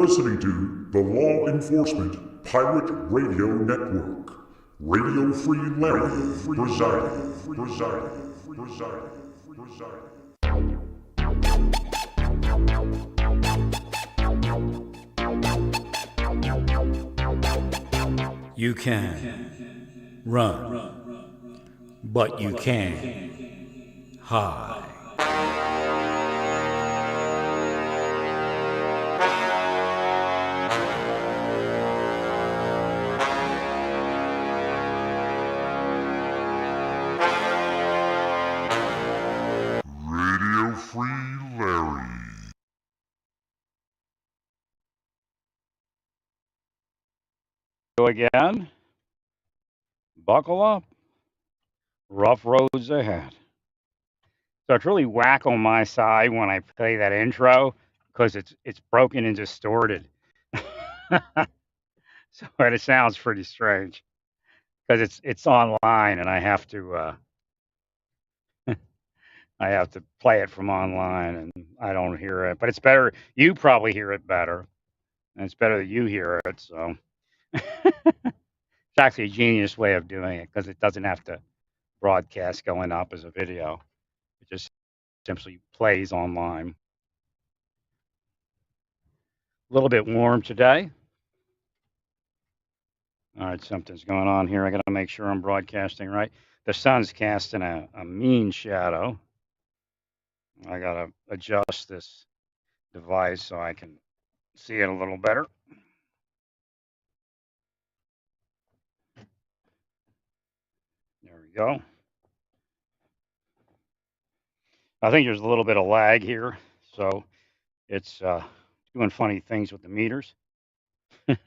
Listening to the Law Enforcement Pirate Radio Network. Radio Free Larry presiding. You can run, but you can't hide. Radio Free Larry. Again, buckle up. Rough roads ahead. So it's really whack on my side when I play that intro because it's broken and distorted. So it sounds pretty strange because it's online and I have to play it from online and I don't hear it. But it's better. You probably hear it better, and it's better that you hear it. So it's actually a genius way of doing it because it doesn't have to broadcast going up as a video. It just simply plays online. A little bit warm today. All right, something's going on here. I got to make sure I'm broadcasting right. The sun's casting a mean shadow. I got to adjust this device so I can see it a little better. There we go. I think there's a little bit of lag here, so it's doing funny things with the meters. Now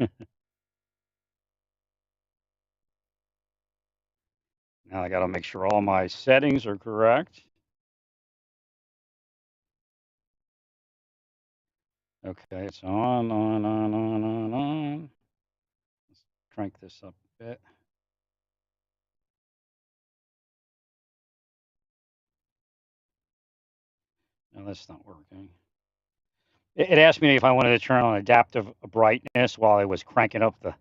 I got to make sure all my settings are correct. Okay, it's on. Let's crank this up a bit. No, that's not working. It asked me if I wanted to turn on adaptive brightness while I was cranking up the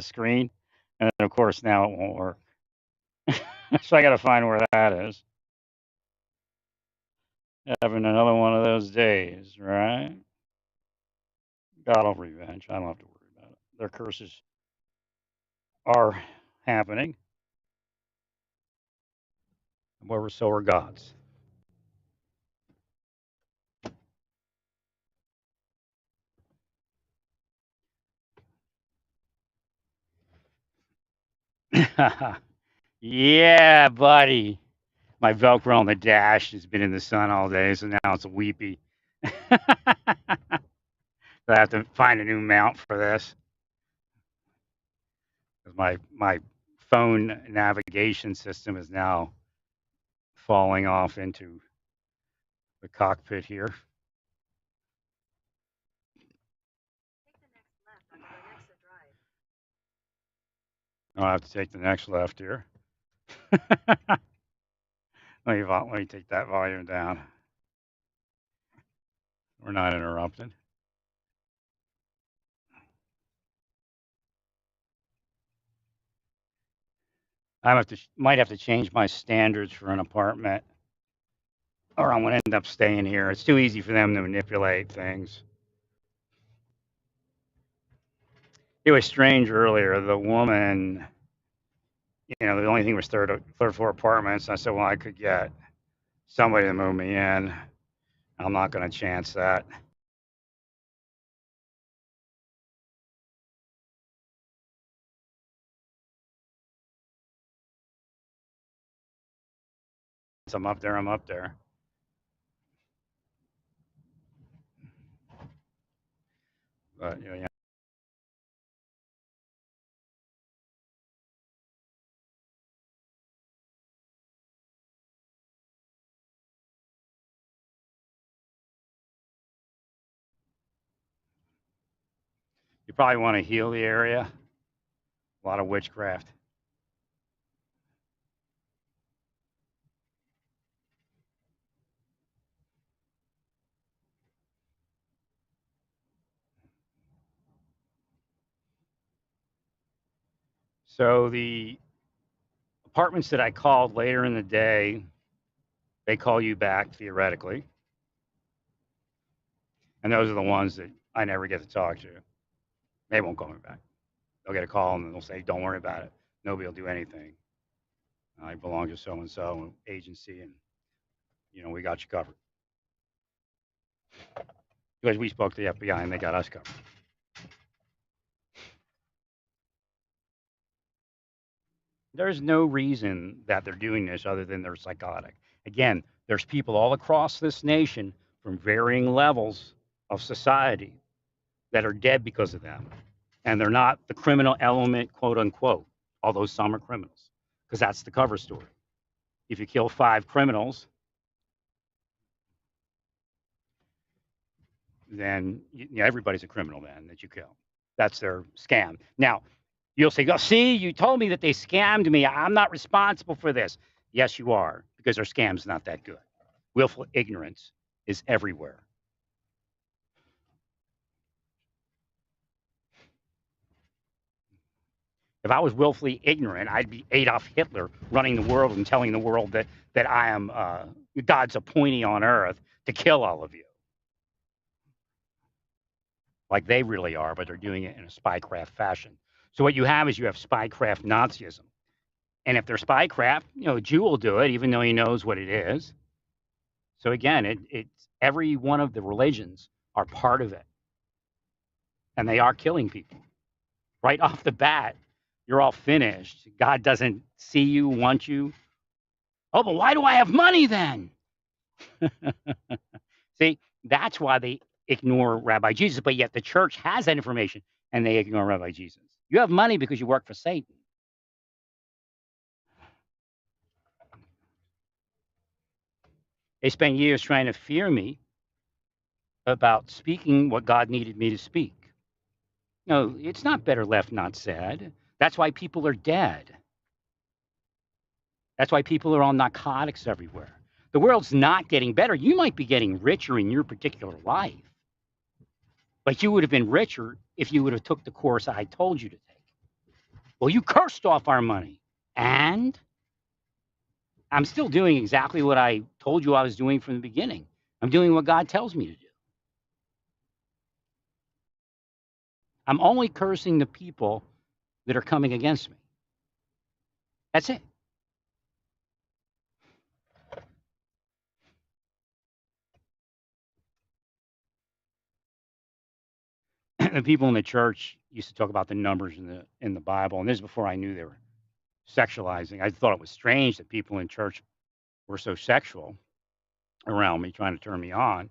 screen, and then of course now it won't work. So I got to find where that is. Having another one of those days, right? God of revenge. I don't have to worry about it. Their curses are happening. However, so are God's. Yeah, buddy. My Velcro on the dash has been in the sun all day, so now it's weepy. I have to find a new mount for this. My phone navigation system is now falling off into the cockpit here. I'll have to take the next left here. Let me take that volume down. We're not interrupted. Might have to change my standards for an apartment, or I'm gonna end up staying here. It's too easy for them to manipulate things. It was strange earlier. The woman, the only thing was third floor apartments. I said, well, I could get somebody to move me in. I'm not going to chance that. Once I'm up there, I'm up there. But yeah. You probably want to heal the area. A lot of witchcraft. So the apartments that I called later in the day, they call you back theoretically. And those are the ones that I never get to talk to. They won't call me back. They'll get a call and they'll say, don't worry about it. Nobody will do anything. I belong to so-and-so agency and, we got you covered. Because we spoke to the FBI and they got us covered. There's no reason that they're doing this other than they're psychotic. Again, there's people all across this nation from varying levels of society that are dead because of them. And they're not the criminal element, quote unquote, although some are criminals, because that's the cover story. If you kill 5 criminals, then everybody's a criminal then that you kill. That's their scam. Now, you'll say, oh, see, you told me that they scammed me. I'm not responsible for this. Yes, you are, because their scam's not that good. Willful ignorance is everywhere. If I was willfully ignorant, I'd be Adolf Hitler running the world and telling the world that I am God's appointee on earth to kill all of you. Like they really are, but they're doing it in a spycraft fashion. So what you have is you have spycraft Nazism. And if they're spycraft, a Jew will do it, even though he knows what it is. So again, it's every one of the religions are part of it. And they are killing people. Right off the bat, you're all finished. God doesn't see you, want you. Oh, but why do I have money then? See, that's why they ignore Rabbi Jesus, but yet the church has that information and they ignore Rabbi Jesus. You have money because you work for Satan. They spent years trying to fear me about speaking what God needed me to speak. No, it's not better left not said. That's why people are dead. That's why people are on narcotics everywhere. The world's not getting better. You might be getting richer in your particular life, but you would have been richer if you would have took the course I told you to take. Well, you cursed off our money. And I'm still doing exactly what I told you I was doing from the beginning. I'm doing what God tells me to do. I'm only cursing the people that are coming against me. That's it. The people in the church used to talk about the numbers in the Bible, and this is before I knew they were sexualizing. I thought it was strange that people in church were so sexual around me, trying to turn me on.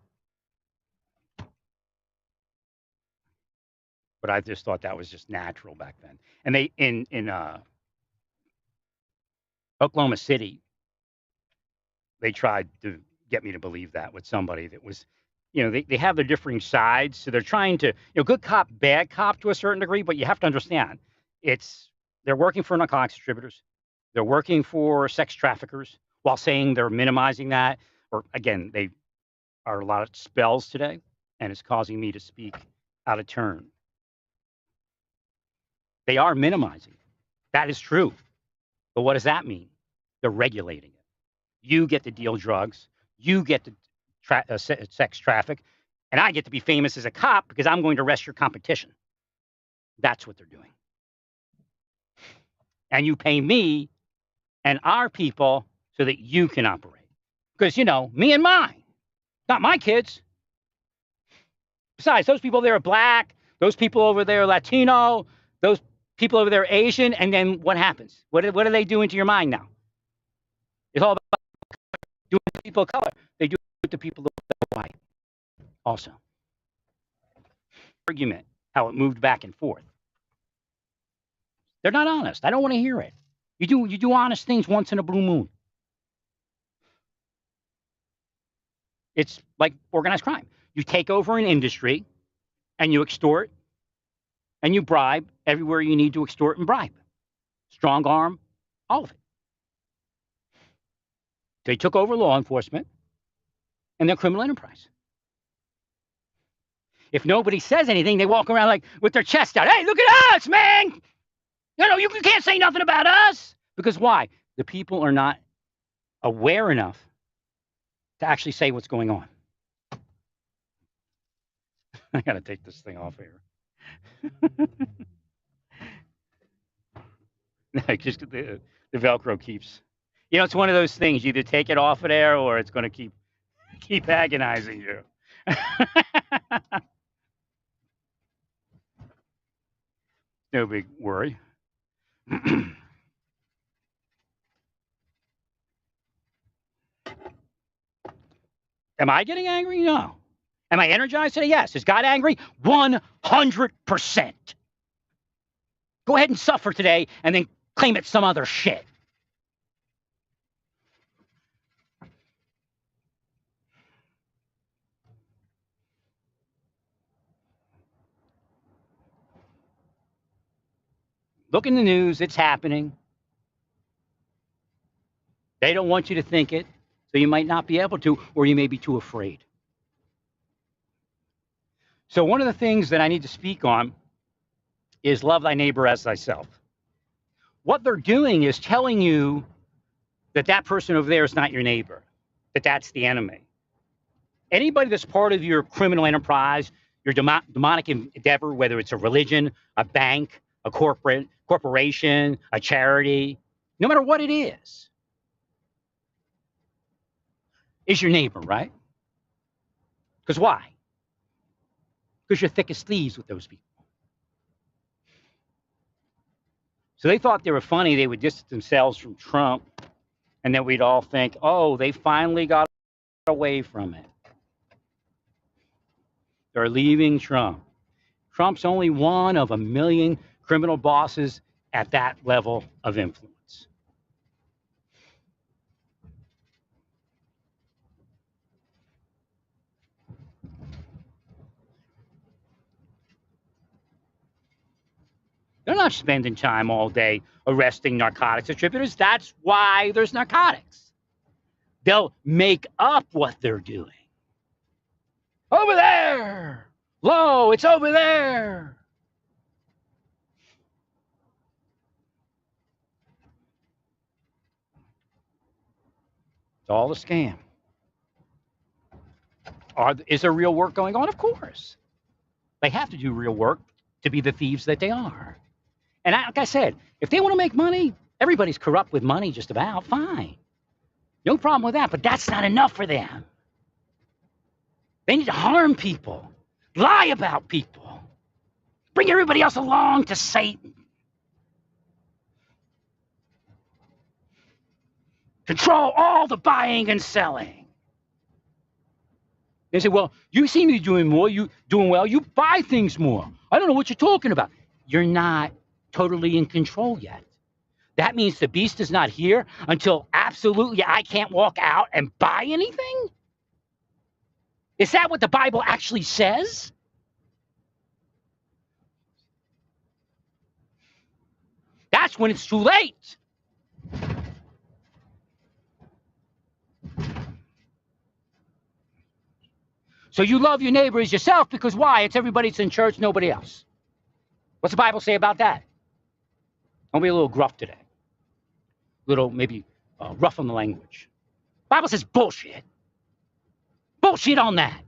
But I just thought that was just natural back then. And they in Oklahoma City, they tried to get me to believe that with somebody that was, they have their differing sides. So they're trying to, good cop, bad cop to a certain degree, but you have to understand they're working for narcotics distributors. They're working for sex traffickers while saying they're minimizing that. Or again, they are a lot of spells today, and it's causing me to speak out of turn. They are minimizing. That is true. But what does that mean? They're regulating it. You get to deal drugs. You get to sex traffic. And I get to be famous as a cop because I'm going to arrest your competition. That's what they're doing. And you pay me and our people so that you can operate. Because, me and mine, not my kids. Besides, those people there are black. Those people over there are Latino. Those people over there are Asian. And then what happens? What are they doing to your mind now? It's all about doing to people of color. They do it to people that are white also. Argument, how it moved back and forth. They're not honest. I don't want to hear it. You do honest things once in a blue moon. It's like organized crime. You take over an industry and you extort and you bribe everywhere you need to extort and bribe. Strong arm, all of it. They took over law enforcement and their criminal enterprise. If nobody says anything, they walk around like with their chest out. Hey, look at us, man! No, you can't say nothing about us. Because why? The people are not aware enough to actually say what's going on. I got to take this thing off here. Just the Velcro keeps. It's one of those things. You either take it off of there or it's going to keep agonizing you. No big worry. Am I getting angry? No. Am I energized today? Yes. Is God angry? 100%. Go ahead and suffer today and then claim it's some other shit. Look in the news. It's happening. They don't want you to think it, so you might not be able to, or you may be too afraid. So one of the things that I need to speak on is love thy neighbor as thyself. What they're doing is telling you that that person over there is not your neighbor, that that's the enemy. Anybody that's part of your criminal enterprise, your demonic endeavor, whether it's a religion, a bank, a corporation, a charity, no matter what it is your neighbor, right? Because why? Because you're thick as thieves with those people. So they thought they were funny. They would distance themselves from Trump, and then we'd all think, oh, they finally got away from it. They're leaving Trump. Trump's only one of a million criminal bosses at that level of influence. They're not spending time all day arresting narcotics distributors. That's why there's narcotics. They'll make up what they're doing. Over there! Lo, it's over there! It's all a scam. Is there real work going on? Of course. They have to do real work to be the thieves that they are. And like I said, if they want to make money, everybody's corrupt with money just about, fine. No problem with that, but that's not enough for them. They need to harm people, lie about people, bring everybody else along to Satan. Control all the buying and selling. They say, well, you seem to be doing more, you doing well, you buy things more. I don't know what you're talking about. You're not totally in control yet. That means the beast is not here until absolutely I can't walk out and buy anything? Is that what the Bible actually says? That's when it's too late. So you love your neighbor as yourself because why? It's everybody that's in church, nobody else. What's the Bible say about that? Don't be a little gruff today. A little maybe rough on the language. Bible says bullshit. Bullshit on that.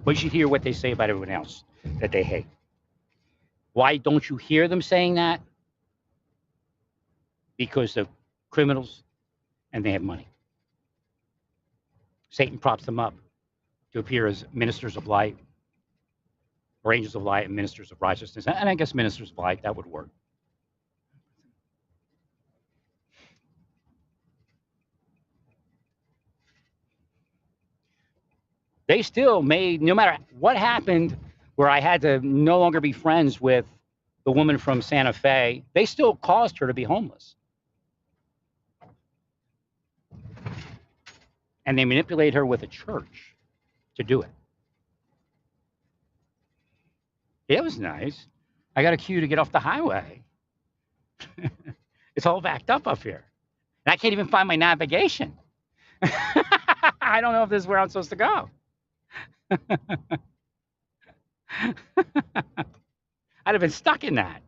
But you should hear what they say about everyone else that they hate. Why don't you hear them saying that? Because they're criminals and they have money. Satan props them up to appear as ministers of light, or angels of light and ministers of righteousness. And I guess ministers of light, that would work. They still made, no matter what happened, where I had to no longer be friends with the woman from Santa Fe, they still caused her to be homeless. And they manipulate her with a church to do it. It was nice. I got a queue to get off the highway. It's all backed up here. And I can't even find my navigation. I don't know if this is where I'm supposed to go. I'd have been stuck in that.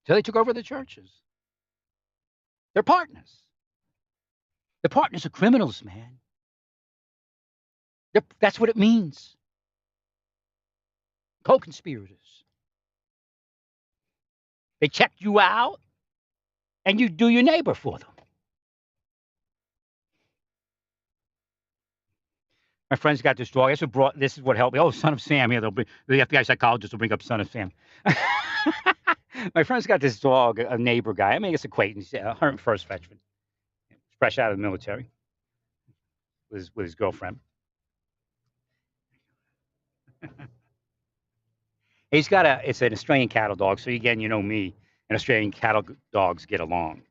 So they took over the churches. They're partners. The partners are criminals, man. That's what it means. Co-conspirators. They check you out, and you do your neighbor for them. My friend's got this dog. This is what helped me. Oh, Son of Sam. Yeah, the FBI psychologist will bring up Son of Sam. My friend's got this dog, a neighbor guy. I mean, it's acquaintance, 101st veteran, fresh out of the military, with his girlfriend. It's an Australian cattle dog. So again, you know me, and Australian cattle dogs get along.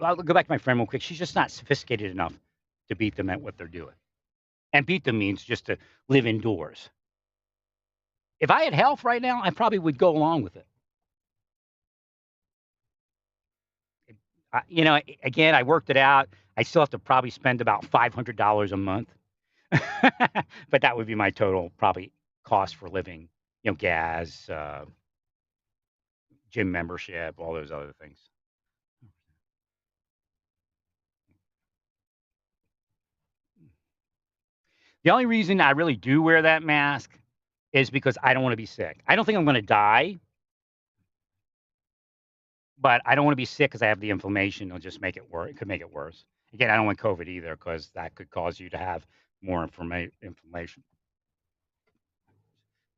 I'll go back to my friend real quick. She's just not sophisticated enough to beat them at what they're doing. And beat them means just to live indoors. If I had health right now, I probably would go along with it. Again, I worked it out. I still have to probably spend about $500 a month. But that would be my total probably cost for living. Gas, gym membership, all those other things. The only reason I really do wear that mask is because I don't want to be sick. I don't think I'm going to die, but I don't want to be sick because I have the inflammation. It'll just make it worse. It could make it worse. Again, I don't want COVID either because that could cause you to have more inflammation.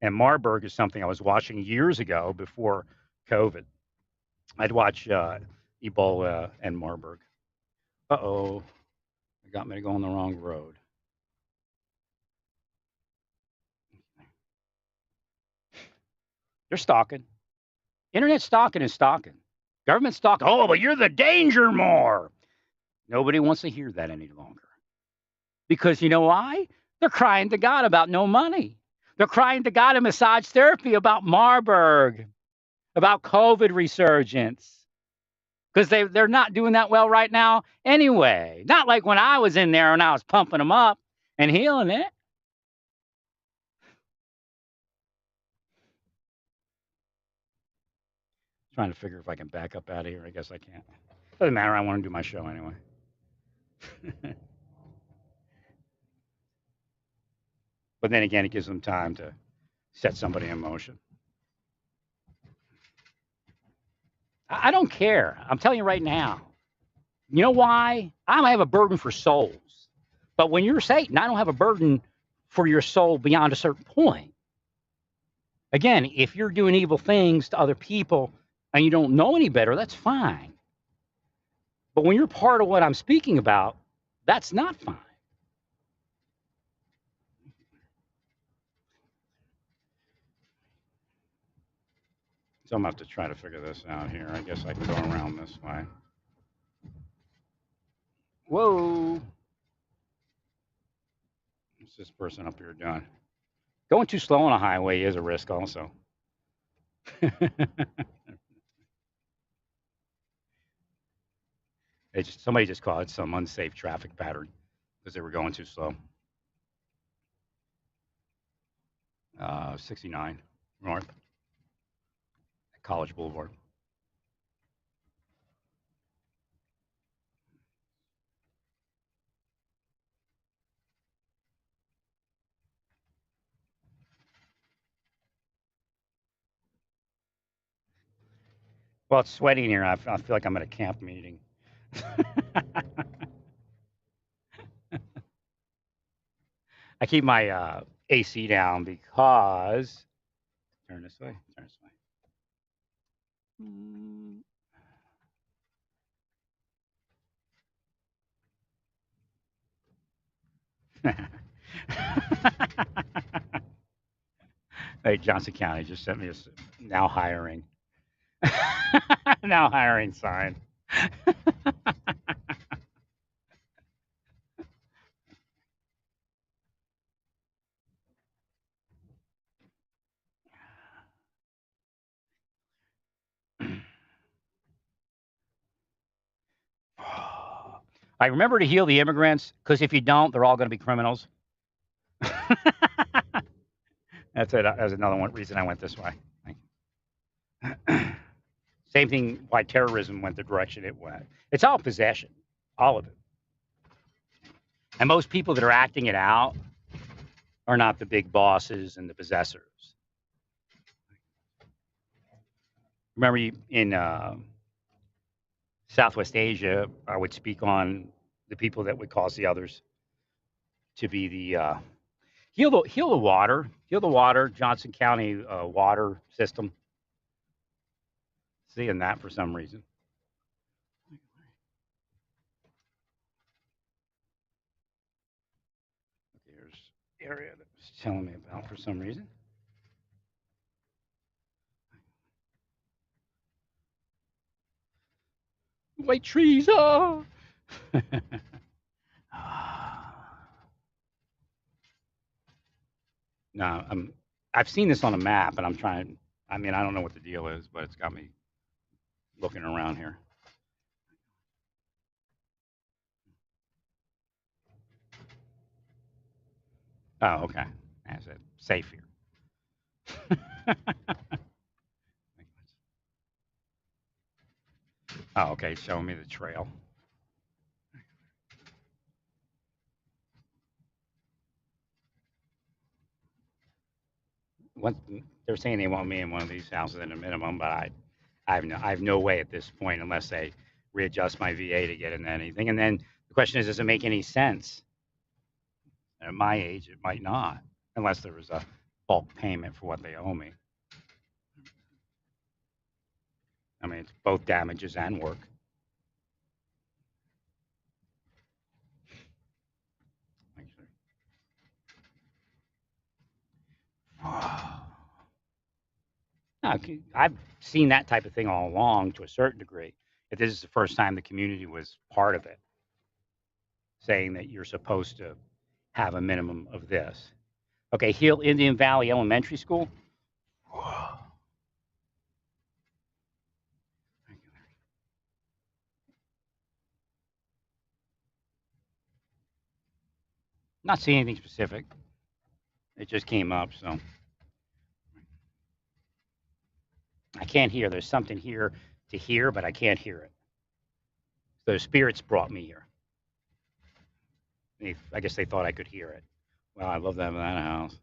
And Marburg is something I was watching years ago before COVID. I'd watch Ebola and Marburg. Uh-oh. It got me to go on the wrong road. They're stalking. Internet stalking is stalking. Government stalking. Oh, but you're the danger more. Nobody wants to hear that any longer. Because you know why? They're crying to God about no money. They're crying to God in massage therapy about Marburg, about COVID resurgence. Because they're not doing that well right now anyway. Not like when I was in there and I was pumping them up and healing it. Trying to figure if I can back up out of here. I guess I can't. Doesn't matter. I want to do my show anyway. But then again, it gives them time to set somebody in motion. I don't care. I'm telling you right now. You know why? I don't have a burden for souls. But when you're Satan, I don't have a burden for your soul beyond a certain point. Again, if you're doing evil things to other people and you don't know any better, that's fine. But when you're part of what I'm speaking about, that's not fine. So I'm going to have to try to figure this out here. I guess I can go around this way. Whoa. What's this person up here doing? Going too slow on a highway is a risk also. Somebody just called it some unsafe traffic pattern because they were going too slow. 69 north, College Boulevard. Well, it's sweaty in here. I feel like I'm at a camp meeting. I keep my AC down because. Turn this way. Turn this way. Hey, Johnson County just sent me a now hiring. Now hiring sign. I remember to heal the immigrants, because if you don't, they're all going to be criminals. That's it. That's another one reason I went this way. Same thing why terrorism went the direction it went. It's all possession, all of it. And most people that are acting it out are not the big bosses and the possessors. Remember in Southwest Asia, I would speak on the people that would cause the others to be the heal the water, Johnson County water system. Seeing that for some reason. Here's the area that was telling me about for some reason. White trees, oh! No, I've seen this on a map, and I'm trying. I mean, I don't know what the deal is, but it's got me looking around here. Oh, okay. That's it. Safe here. Oh, okay. Showing me the trail. They're saying they want me in one of these houses at a minimum, but I have no way at this point unless they readjust my VA to get into anything. And then the question is, does it make any sense? At my age, it might not, unless there was a bulk payment for what they owe me. I mean, it's both damages and work. No, I've seen that type of thing all along to a certain degree. If this is the first time the community was part of it, saying that you're supposed to have a minimum of this. Okay, Hill Indian Valley Elementary School. Not seeing anything specific. It just came up, so I can't hear. There's something here to hear, but I can't hear it. So the spirits brought me here. I guess they thought I could hear it. Well, I'd love to have that house.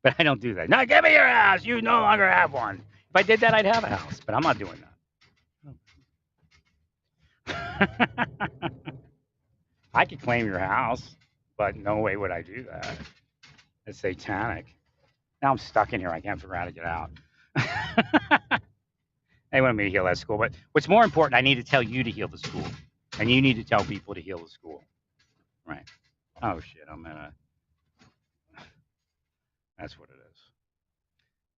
But I don't do that. No, give me your house. You no longer have one. If I did that, I'd have a house, but I'm not doing that. I could claim your house, but no way would I do that. It's satanic. Now I'm stuck in here. I can't figure out how to get out. They want me to heal that school, but what's more important, I need to tell you to heal the school, and you need to tell people to heal the school. Right. Oh, shit. That's what it is.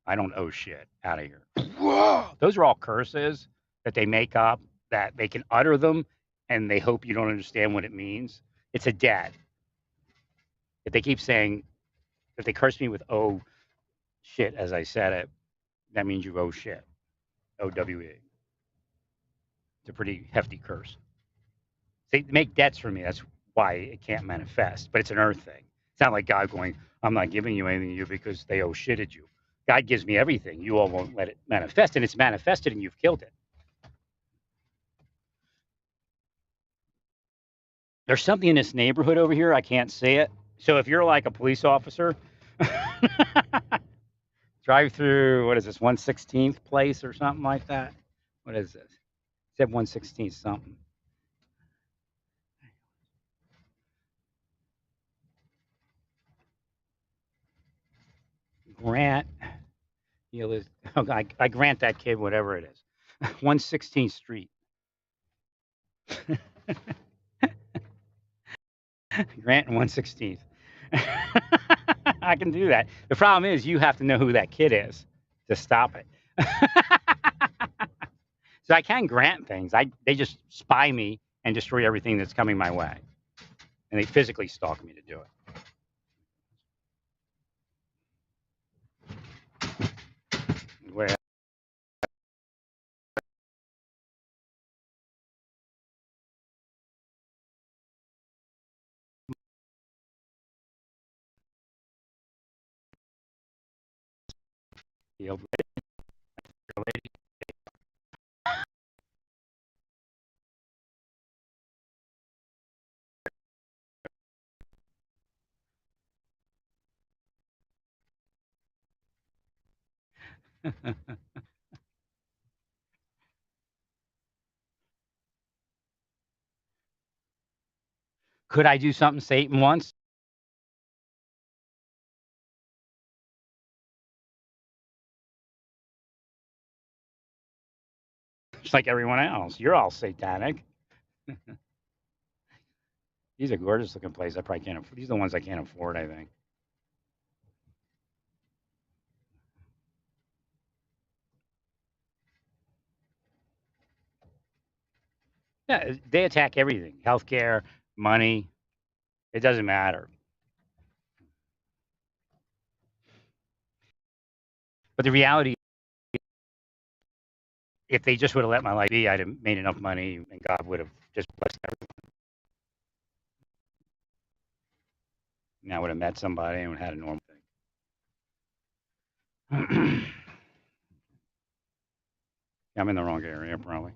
I don't owe shit. Out of here. Whoa! Those are all curses that they make up, that they can utter them, and they hope you don't understand what it means. It's a debt. If they keep saying, if they curse me with oh shit as I said it, that means you owe shit. OWE. It's a pretty hefty curse. They make debts for me. That's why it can't manifest. But it's an earth thing. It's not like God going, I'm not giving you anything to you because they owe shit at you. God gives me everything. You all won't let it manifest. And it's manifested and you've killed it. There's something in this neighborhood over here. I can't see it. So if you're like a police officer, drive through, what is this, 116th place or something like that? What is this? It said 116th something. Grant, I grant that kid whatever it is. 116th Street. Grant and 116th. I can do that. The problem is you have to know who that kid is to stop it. So I can grant things. They just spy me and destroy everything that's coming my way. And they physically stalk me to do it. Where The old lady. Could I do something Satan wants? Just like everyone else. You're all satanic. These are gorgeous looking places. I probably can't afford. These are the ones I can't afford, I think. Yeah, they attack everything. Healthcare, money. It doesn't matter. But the reality, if they just would have let my life be, I'd have made enough money and God would have just blessed everyone. And I would have met somebody and had a normal thing. I'm in the wrong area, probably.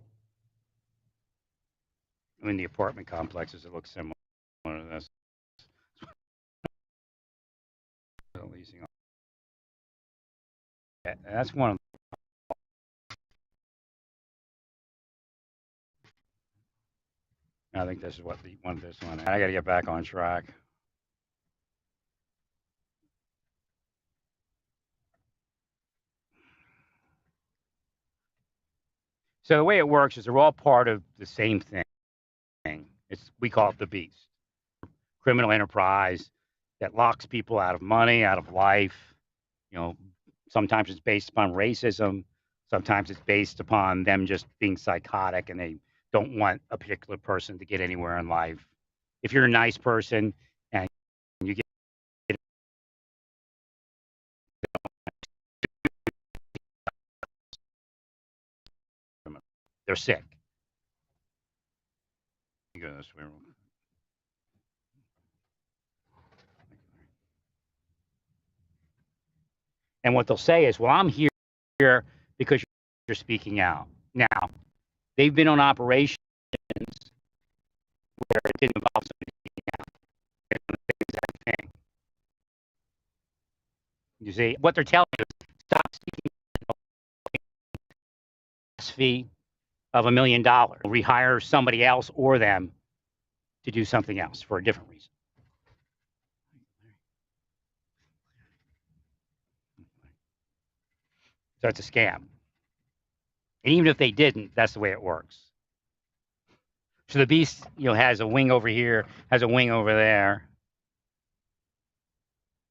I'm in the apartment complexes that look similar to this. Leasing. That's one of I think this is what the one this one. I got to get back on track. So the way it works is they're all part of the same thing. We call it the beast, criminal enterprise that locks people out of money, out of life. You know, sometimes it's based upon racism. Sometimes it's based upon them just being psychotic and they don't want a particular person to get anywhere in life. If you're a nice person and you get, they're sick. You go this way. And what they'll say is, well, I'm here because you're speaking out. Now, they've been on operations where it didn't involve somebody speaking out. They're doing the exact thing. You see, what they're telling you is stop speaking fee of $1 million. Rehire somebody else or them to do something else for a different reason. So it's a scam. And even if they didn't, that's the way it works. So the beast, has a wing over here, has a wing over there,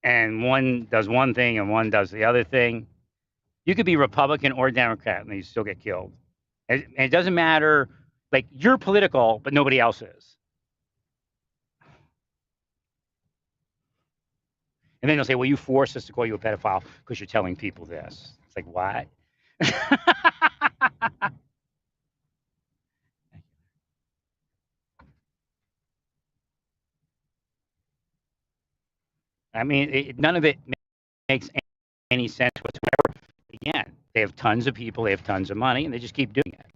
and one does one thing and one does the other thing. You could be Republican or Democrat, and you still get killed. And it doesn't matter. Like, you're political, but nobody else is. And then they'll say, well, you forced us to call you a pedophile because you're telling people this. It's like, what? I mean, none of it makes any sense whatsoever. Again, they have tons of people, they have tons of money, and they just keep doing it.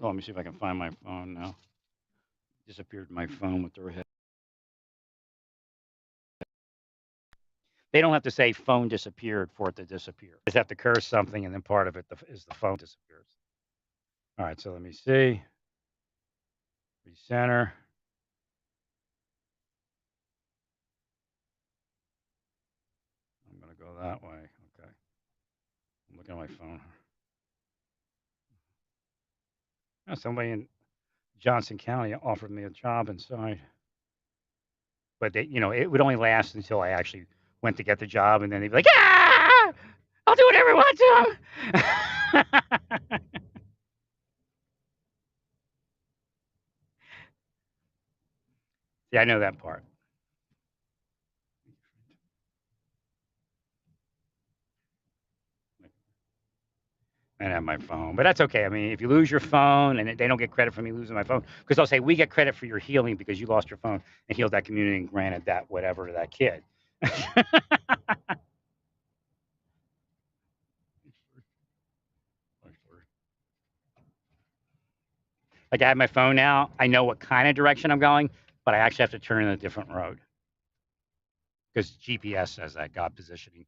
Oh, let me see if I can find my phone now. Disappeared my phone with their head. They don't have to say phone disappeared for it to disappear. They just have to curse something, and then part of it is the phone disappears. All right, so let me see. Recenter. I'm going to go that way. Okay. I'm looking at my phone. Oh, somebody in Johnson County offered me a job inside. But it would only last until I actually went to get the job, and then they'd be like, "Ah, I'll do whatever I want to." Yeah, I know that part. and have my phone. But that's okay. I mean, if you lose your phone, and they don't get credit for me losing my phone, because they'll say we get credit for your healing because you lost your phone and healed that community and granted that whatever to that kid. Like I have my phone now. I know what kind of direction I'm going, but I actually have to turn in a different road because GPS says that, God positioning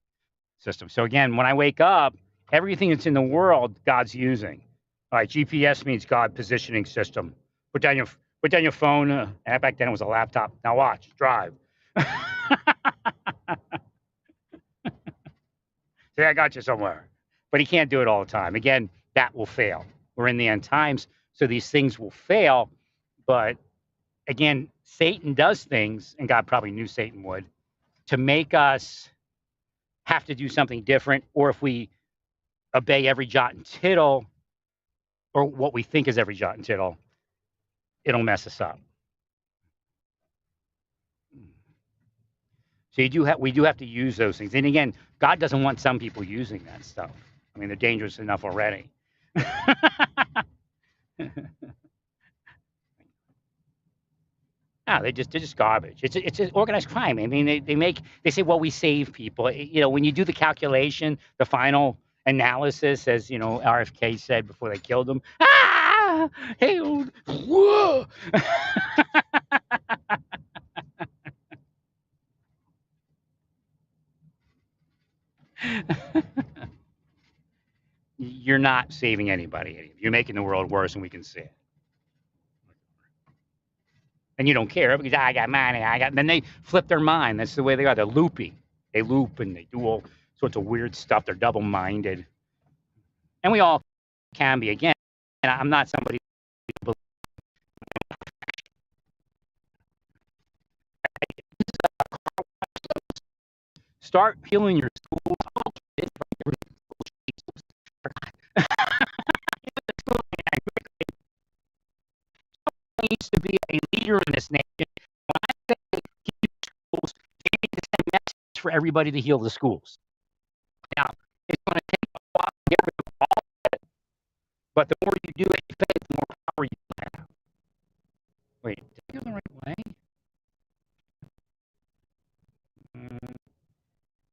system. So again, when I wake up, everything that's in the world, God's using. All right, GPS means God positioning system. Put down your phone. Back then it was a laptop. Now watch, drive. Say I got you somewhere, but he can't do it all the time. Again, that will fail. We're in the end times, so these things will fail. But again, Satan does things, and God probably knew Satan would, to make us have to do something different, or if we obey every jot and tittle, or what we think is every jot and tittle, it'll mess us up. So we do have to use those things. And again, God doesn't want some people using that stuff. I mean, they're dangerous enough already. No, they're just garbage. It's an organized crime. I mean, they say, well, we save people. You know, when you do the calculation, the final analysis, as you know, RFK said before they killed him. Ah, hey, whoa. You're not saving anybody. You're making the world worse, and we can see it. And you don't care because I got money. Then they flip their mind. That's the way they are. They're loopy. They loop and they do all sorts of weird stuff. They're double-minded, and we all can be. Again, and I'm not somebody. Start healing your schools. Needs to be a leader in this nation. When I say heal schools, they need to send a message for everybody to heal the schools. Now, it's going to take a while to get rid of all of it, but the more you do it, the more power you have. Wait, did I go the right way?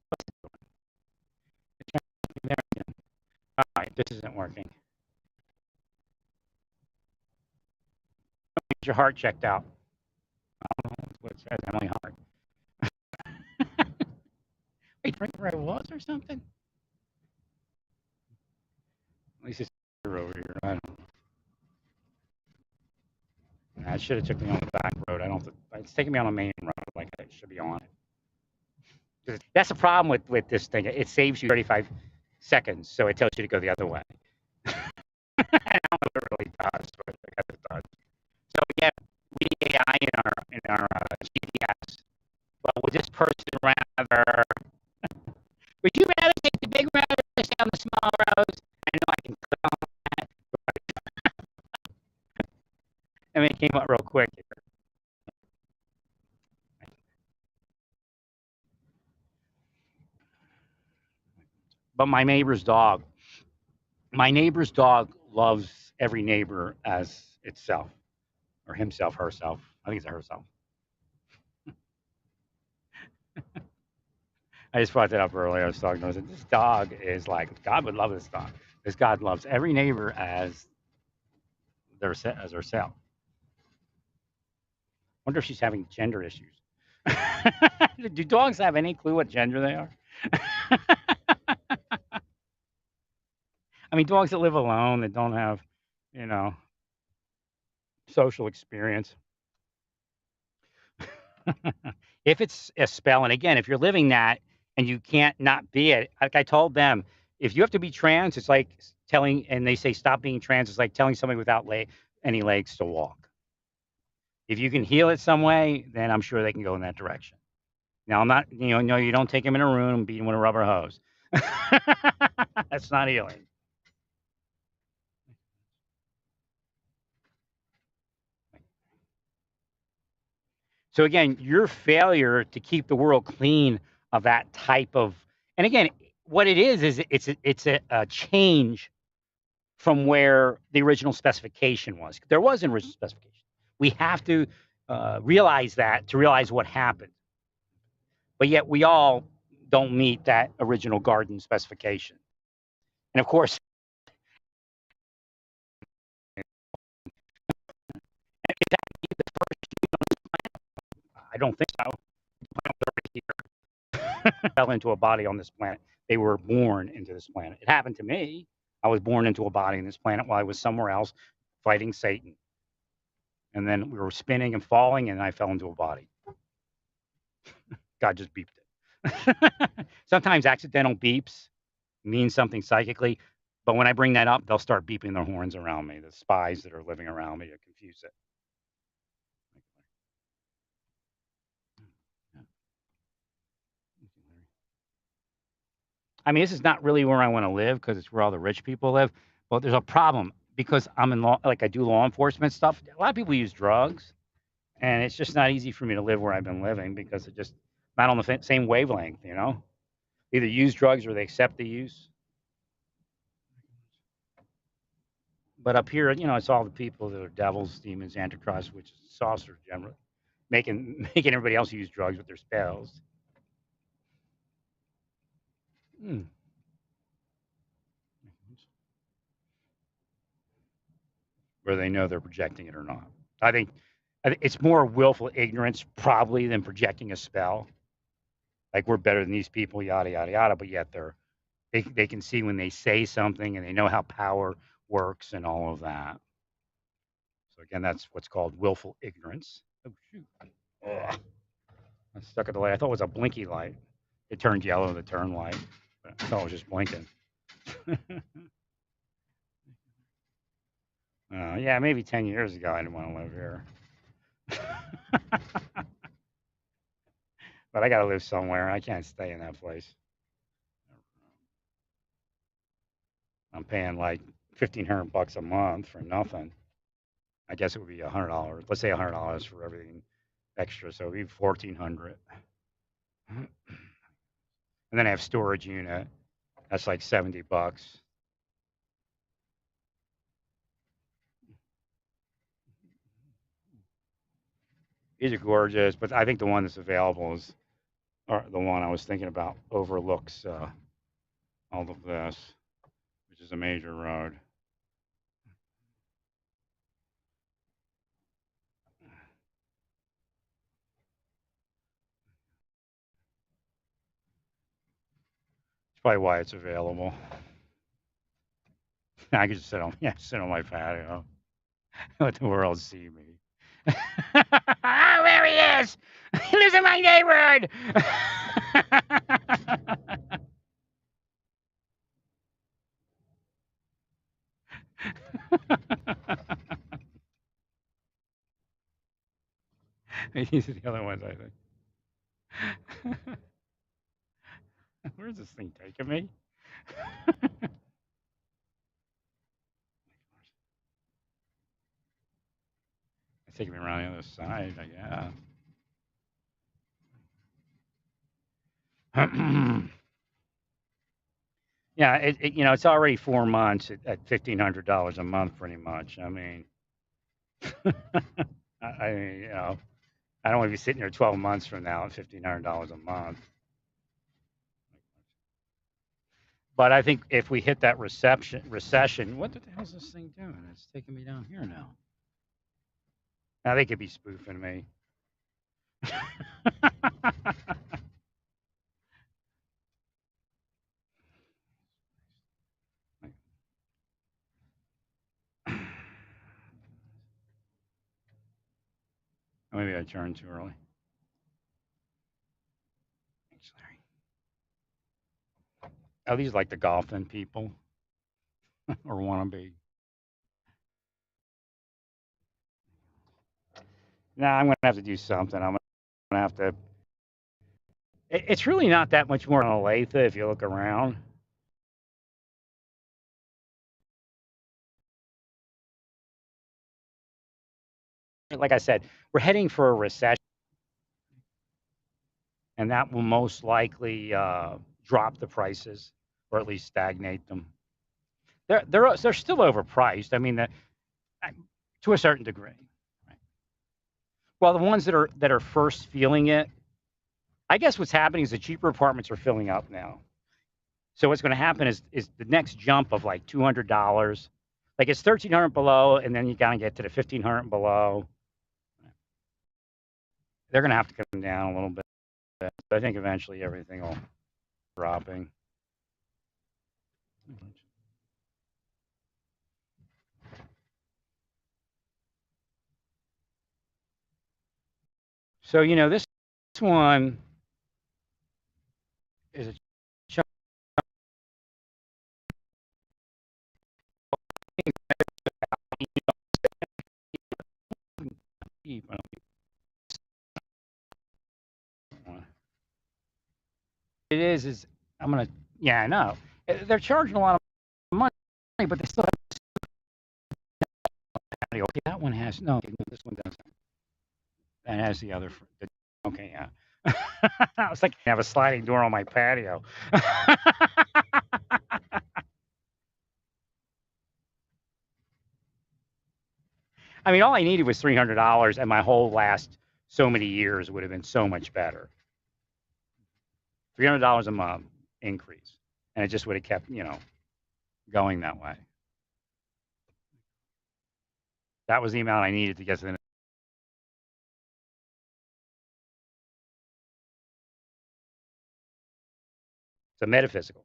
What's it doing? It's there again. All right, this isn't working. Get your heart checked out. I don't know what it says. Emily Hart. Wait, right where I was or something? At least it's over here. I don't know. I should have took me on the back road. I don't. It's taking me on the main road like I should be on it. That's the problem with this thing. It saves you 35 seconds, so it tells you to go the other way. I don't know if it really does, but I guess it does. So again, we need AI in our GPS. But would this person rather? Would you rather take the big road or stay on the small roads? I know I can click on that. I mean, it came up real quick here. But my neighbor's dog loves every neighbor as itself, or himself, herself. I think it's a herself. I just brought that up earlier. I was talking to her. This dog is like, God would love this dog. This God loves every neighbor as herself. Wonder if she's having gender issues. Do dogs have any clue what gender they are? I mean, dogs that live alone, that don't have, you know, social experience. If it's a spell, and again, if you're living that and you can't not be it, like I told them, if you have to be trans, it's like telling, and they say stop being trans, it's like telling somebody without any legs to walk. If you can heal it some way, then I'm sure they can go in that direction. Now, I'm not, no, you don't take them in a room and beat them with a rubber hose. That's not healing. So again, your failure to keep the world clean of that type of, and again, what it is it's a change from where the original specification was. There was an original specification. We have to realize that to realize what happened. But yet we all don't meet that original garden specification. And of course, I don't think so. Fell into a body on this planet. They were born into this planet. It happened to me. I was born into a body in this planet while I was somewhere else fighting Satan. And then we were spinning and falling, and I fell into a body. God just beeped it. Sometimes accidental beeps mean something psychically, but when I bring that up, they'll start beeping their horns around me, the spies that are living around me to confuse it. I mean, this is not really where I want to live because it's where all the rich people live. But there's a problem because I'm in law, like I do law enforcement stuff. A lot of people use drugs, and it's just not easy for me to live where I've been living because it's just not on the same wavelength. Either use drugs or they accept the use. But up here, it's all the people that are devils, demons, antichrists, which is saucers generally, making everybody else use drugs with their spells. Hmm. Whether they know they're projecting it or not. I think it's more willful ignorance probably than projecting a spell. Like we're better than these people, yada yada yada. But yet they can see when they say something and they know how power works and all of that. So again, that's what's called willful ignorance. Oh shoot! Ugh. I'm stuck at the light. I thought it was a blinky light. It turned yellow, the turn light. But I thought it was just blinking. Yeah, maybe 10 years ago I didn't want to live here. But I got to live somewhere. I can't stay in that place. I'm paying like $1,500 a month for nothing. I guess it would be $100. Let's say $100 for everything extra, so it'd be $1,400. And then I have storage unit. That's like $70. These are gorgeous, but I think the one that's available is or the one I was thinking about overlooks all of this, which is a major road. It's probably why it's available. I could just sit on my patio, let the world see me. Oh, there he is! He lives in my neighborhood. These are the other ones, I think. Where's this thing taking me? It's taking me around the other side, yeah. Yeah, it's already 4 months at $1,500 a month, pretty much. I mean, I mean, I don't want to be sitting here 12 months from now at $1,500 a month. But I think if we hit that recession, what the hell is this thing doing? It's taking me down here now. Now they could be spoofing me. Maybe I turned too early. Thanks, Larry. Oh, these are like the golfing people or wannabe. Now I'm going to have to do something. I'm going to have to. It's really not that much more than Olathe if you look around. Like I said, we're heading for a recession, and that will most likely drop the prices or at least stagnate them. they're still overpriced. I mean, to a certain degree. Right? Well, the ones that are first feeling it, I guess what's happening is the cheaper apartments are filling up now. So what's going to happen is the next jump of like $200, like it's 1,300 below, and then you got to get to the 1,500 below. They're going to have to come down a little bit. But I think eventually everything will dropping. So this one is a cheap. It is I'm gonna yeah I know they're charging a lot of money, but they still have patio. Okay, that one has no. This one doesn't. That has the other. Okay, yeah. I was like, I have a sliding door on my patio. I mean, all I needed was $300, and my whole last so many years would have been so much better. $300 a month increase, and it just would have kept, going that way. That was the amount I needed to get to the. It's a metaphysical.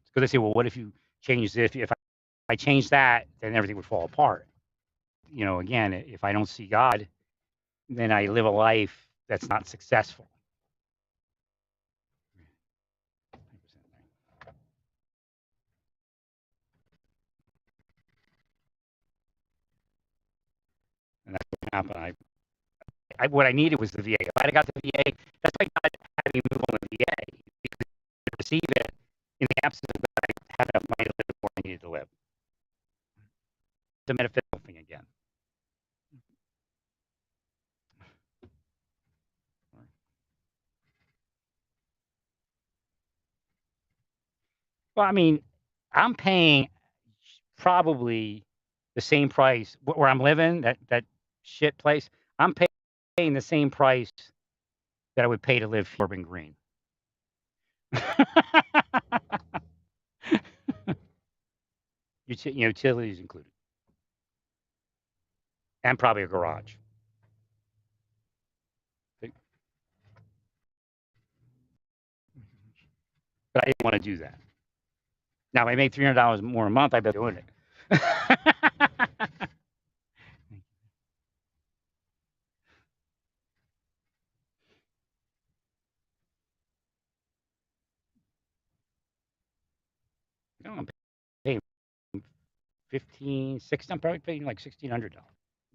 Because they say, well, what if you change this? If I change that, then everything would fall apart. Again, if I don't see God, then I live a life that's not successful. And that's what happened. What I needed was the VA. If I had got the VA, that's why God had me move on the VA, because to receive it in the absence of God, I had enough money to live where I needed to live. It's a metaphysical thing again. Well, I mean, I'm paying probably the same price where I'm living, that shit place. I'm paying the same price that I would pay to live Urban Green. Utilities included, and probably a garage. But I didn't want to do that. Now, if I made $300 more a month, I'd be doing it. No, I'm paying 15, 16. I'm probably paying like $1,600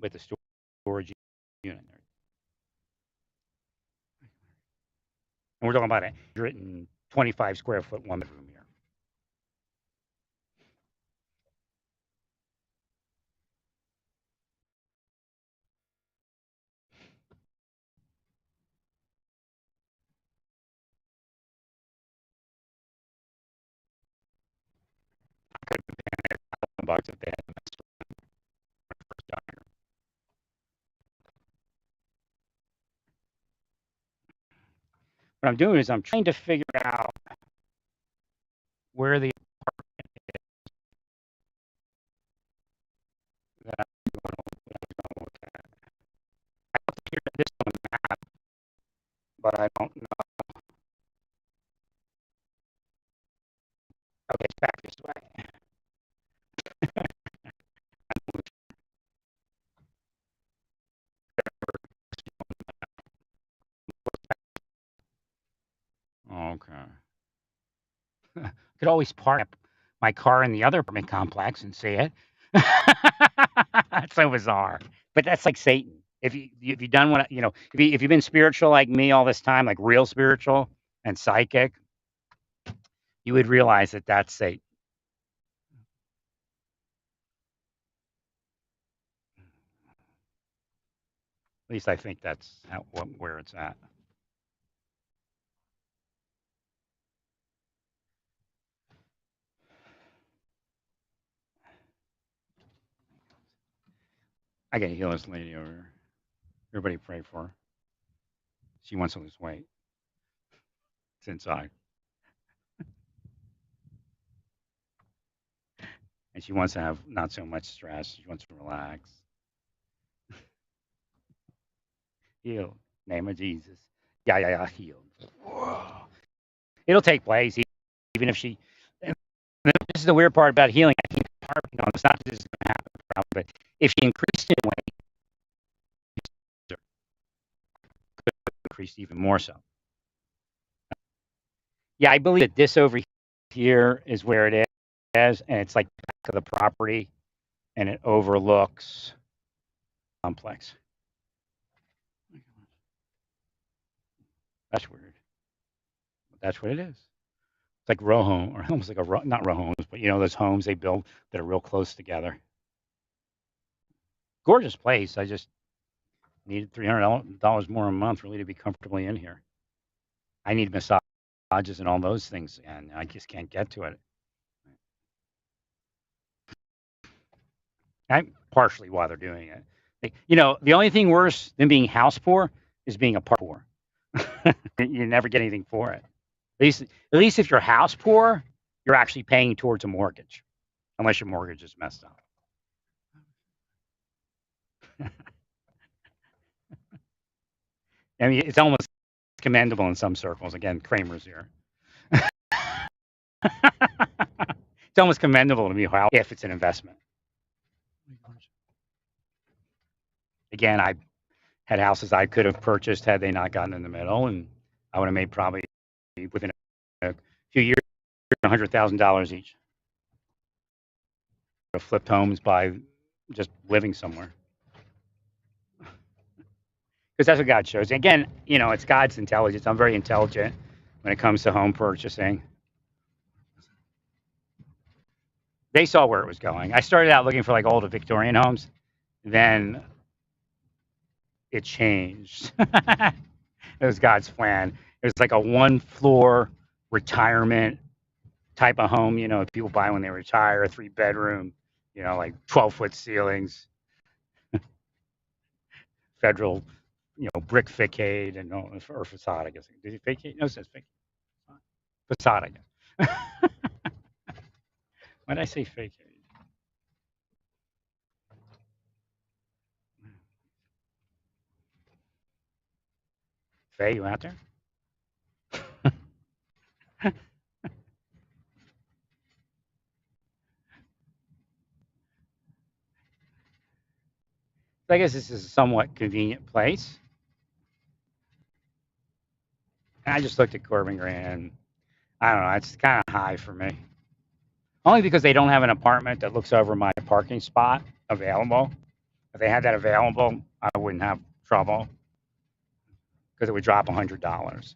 with the storage unit. And we're talking about a 125 square foot one bedroom here. Bucks if they had the first down here. What I'm doing is I'm trying to figure out where the apartment is that I'm going to look at. I have to hear this on the map, but I don't know. Okay, it's back this way. Okay. I could always park my car in the other apartment complex and see it. That's so bizarre, but that's like Satan. If you've done what if you've been spiritual like me all this time, like real spiritual and psychic, you would realize that that's Satan. At least I think that's where it's at. I gotta heal this lady over here. Everybody pray for her. She wants to lose weight. It's inside. And she wants to have not so much stress. She wants to relax. Heal. Name of Jesus. Yeah. Heal. Whoa. It'll take place even if she. And this is the weird part about healing. I think it's not that this is going to happen, probably, but if she increased in weight, it could increase even more so. Yeah, I believe that this over here is where it is, and it's like back of the property, and it overlooks complex. That's weird. That's what it is. It's like row home, or almost like not row homes, but those homes they build that are real close together. Gorgeous place. I just needed $300 more a month really to be comfortably in here. I need massages and all those things, and I just can't get to it. I'm partially why they're doing it. The only thing worse than being house poor is being apartment poor. You never get anything for it. At least if you're house poor, you're actually paying towards a mortgage, unless your mortgage is messed up. I mean, it's almost commendable in some circles. Again, Kramer's here. It's almost commendable to be house if it's an investment. Again, I had houses I could have purchased had they not gotten in the middle, and I would have made probably within a few years $100,000 each. Flipped homes by just living somewhere. Because that's what God shows. Again, it's God's intelligence. I'm very intelligent when it comes to home purchasing. They saw where it was going. I started out looking for like older Victorian homes. Then it changed. It was God's plan. It was like a one-floor retirement type of home, people buy when they retire, a 3-bedroom, like 12-foot ceilings, federal, brick facade or facade, I guess. Did it facade? No, it says facade. Facade, I guess. Why did I say facade? Faye, you out there? I guess this is a somewhat convenient place. And I just looked at Corbin Grand. I don't know. It's kind of high for me. Only because they don't have an apartment that looks over my parking spot available. If they had that available, I wouldn't have trouble because it would drop $100.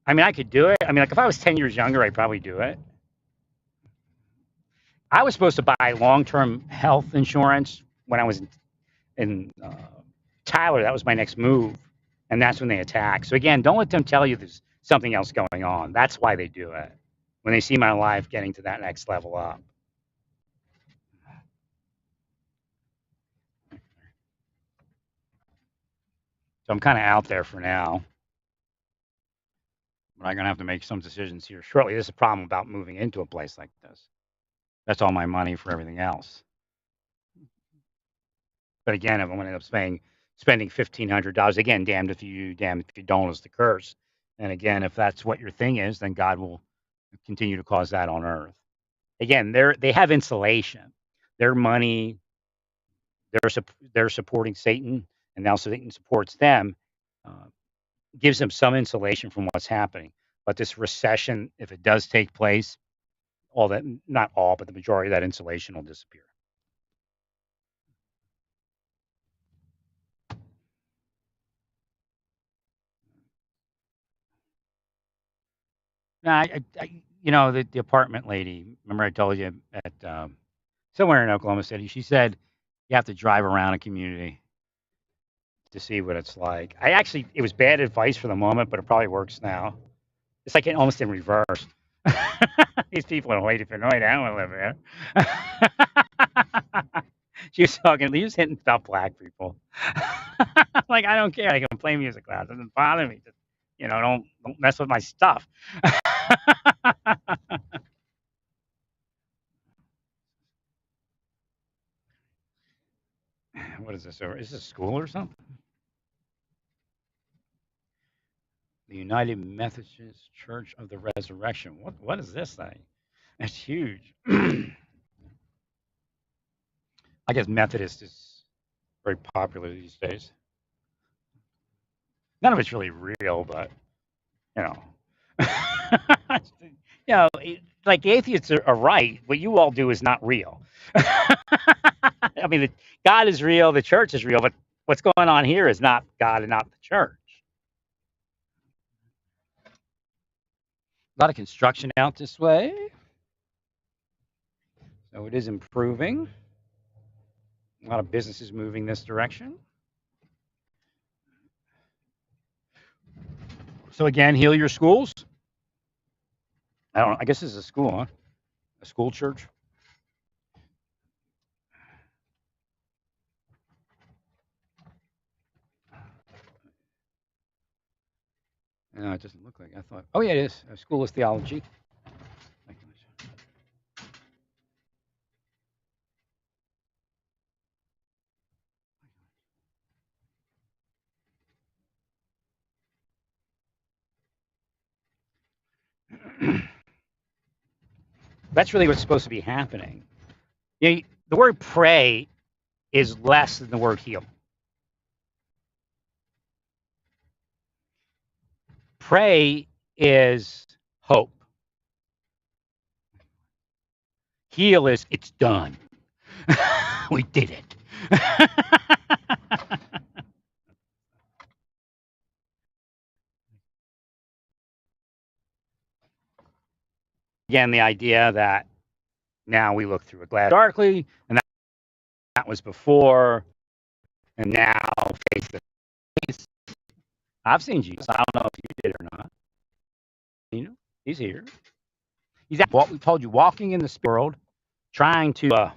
I mean, I could do it. I mean, like if I was 10 years younger, I'd probably do it. I was supposed to buy long-term health insurance when I was in Tyler. That was my next move, and that's when they attack. So again, don't let them tell you there's something else going on. That's why they do it. When they see my life getting to that next level up. So I'm kind of out there for now. But I'm going to have to make some decisions here shortly. There's a problem about moving into a place like this. That's all my money for everything else. But again, if I'm going to end up spending $1,500, again, damned if you do, damned if you don't is the curse. And again, if that's what your thing is, then God will continue to cause that on earth. Again, they have insulation. Their money, they're supporting Satan, and now Satan supports them. Gives them some insulation from what's happening. But this recession, if it does take place, all that, not all, but the majority of that insulation will disappear. Now, the apartment lady, remember I told you at somewhere in Oklahoma City, she said you have to drive around a community to see what it's like. It was bad advice for the moment, but it probably works now. It's like almost in reverse. These people are waiting for noise. I don't want to live there. She was talking, he was hitting stuff black people. Like, I don't care. I can play music loud. It doesn't bother me. Just, don't mess with my stuff. What is this? Is this school or something? The United Methodist Church of the Resurrection. What is this thing? It's huge. I guess Methodist is very popular these days. None of it's really real, but you know, like the atheists are right. What you all do is not real. I mean, God is real, the church is real, but what's going on here is not God and not the church. A lot of construction out this way, so it is improving. A lot of businesses moving this direction. So again, heal your schools. I don't know. I guess this is a school, huh? A school church. No, it doesn't look like. I thought. Oh yeah, it is. A school of theology. That's really what's supposed to be happening. The word pray is less than the word heal. Pray is hope. Heal is it's done. We did it. Again, the idea that now we look through a glass darkly, and that was before, and now face to face. I've seen Jesus. I don't know if you did or not. He's here. He's at what we told you, walking in the spirit world, trying to.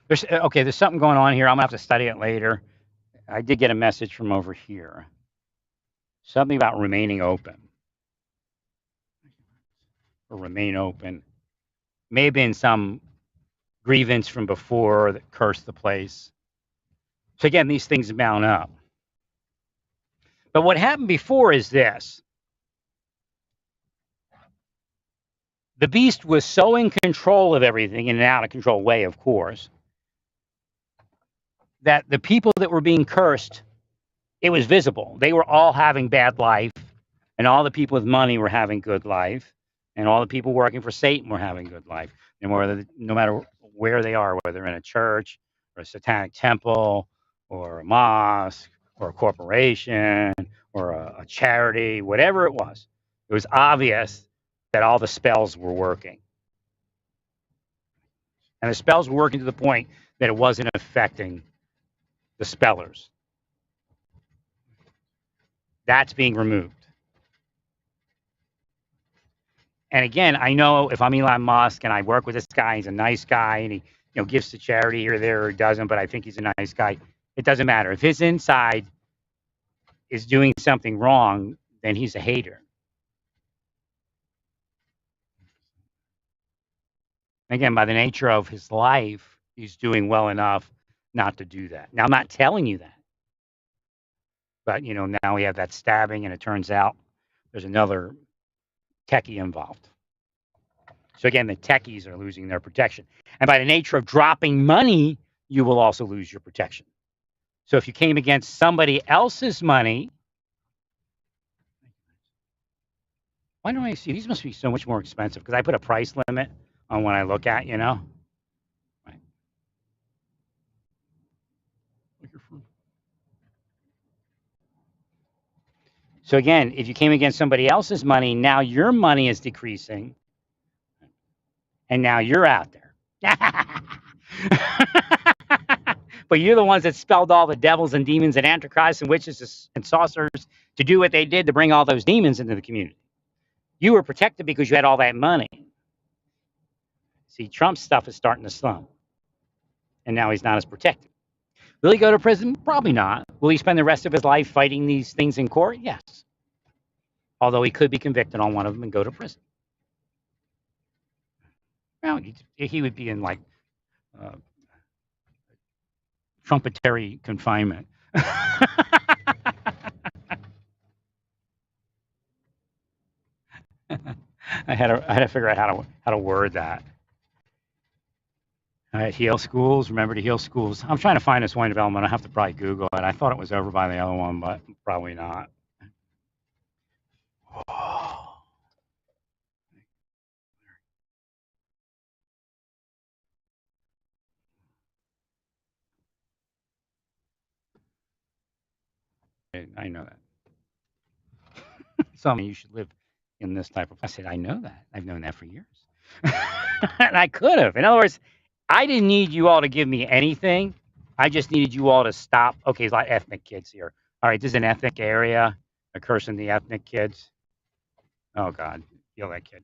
There's something going on here. I'm gonna have to study it later. I did get a message from over here. Something about remaining open. Or remain open. May have been some grievance from before that cursed the place. So again, these things mount up. But what happened before is this. The beast was so in control of everything, in an out of control way, of course, that the people that were being cursed, it was visible. They were all having bad life, and all the people with money were having good life, and all the people working for Satan were having good life. And no matter where they are, whether in a church or a satanic temple or a mosque or a corporation or a charity, whatever it was obvious that all the spells were working. And the spells were working to the point that it wasn't affecting the spellers. That's being removed. And again, I know if I'm Elon Musk and I work with this guy, he's a nice guy, and he gives to charity here or there, or doesn't, but I think he's a nice guy. It doesn't matter. If his inside is doing something wrong, then he's a hater. Again, by the nature of his life, he's doing well enough not to do that. Now, I'm not telling you that. But, now we have that stabbing, and it turns out there's another techie involved. So again, the techies are losing their protection. And by the nature of dropping money, you will also lose your protection. So if you came against somebody else's money, why don't I see? These must be so much more expensive because I put a price limit on what I look at, Right. So again, if you came against somebody else's money, now your money is decreasing, and now you're out there. But you're the ones that spelled all the devils and demons and antichrists and witches and sorcerers to do what they did to bring all those demons into the community. You were protected because you had all that money. See, Trump's stuff is starting to slump, and now he's not as protected. Will he go to prison? Probably not. Will he spend the rest of his life fighting these things in court? Yes. Although he could be convicted on one of them and go to prison. Well, he would be in like uh, trumpetary confinement. I had to figure out how to word that. All right, heal schools. Remember to heal schools. I'm trying to find this one development. I have to probably Google it. I thought it was over by the other one, but probably not. I know that. Some of you should live in this type of. I said, I know that. I've known that for years. And I could have. In other words, I didn't need you all to give me anything. I just needed you all to stop. Okay, there's a lot of ethnic kids here. All right, this is an ethnic area. A curse in the ethnic kids. Oh, God. Heal that kid.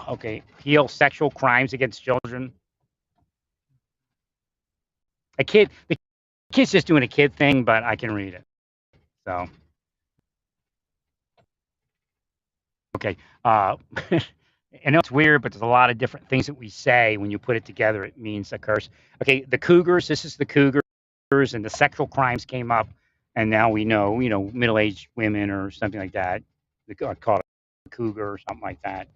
Okay, heal sexual crimes against children. The kid's just doing a kid thing, but I can read it. So, okay. I know it's weird, but there's a lot of different things that we say. When you put it together, it means a curse. Okay, the Cougars, this is the Cougars, and the sexual crimes came up, and now we know, middle-aged women or something like that. They call it a cougar or something like that.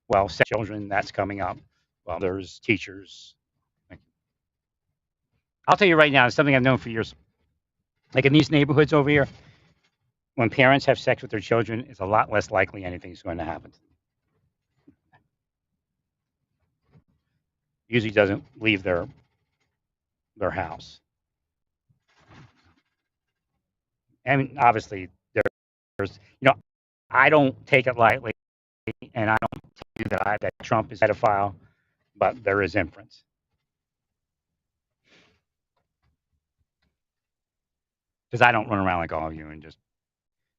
Well, sex children, that's coming up. Well, there's teachers. I'll tell you right now, it's something I've known for years. Like in these neighborhoods over here, when parents have sex with their children, it's a lot less likely anything's going to happen. Usually doesn't leave their house. I mean, obviously, there's, I don't take it lightly, and I don't tell you that Trump is a pedophile, but there is inference. Because I don't run around like all of you and just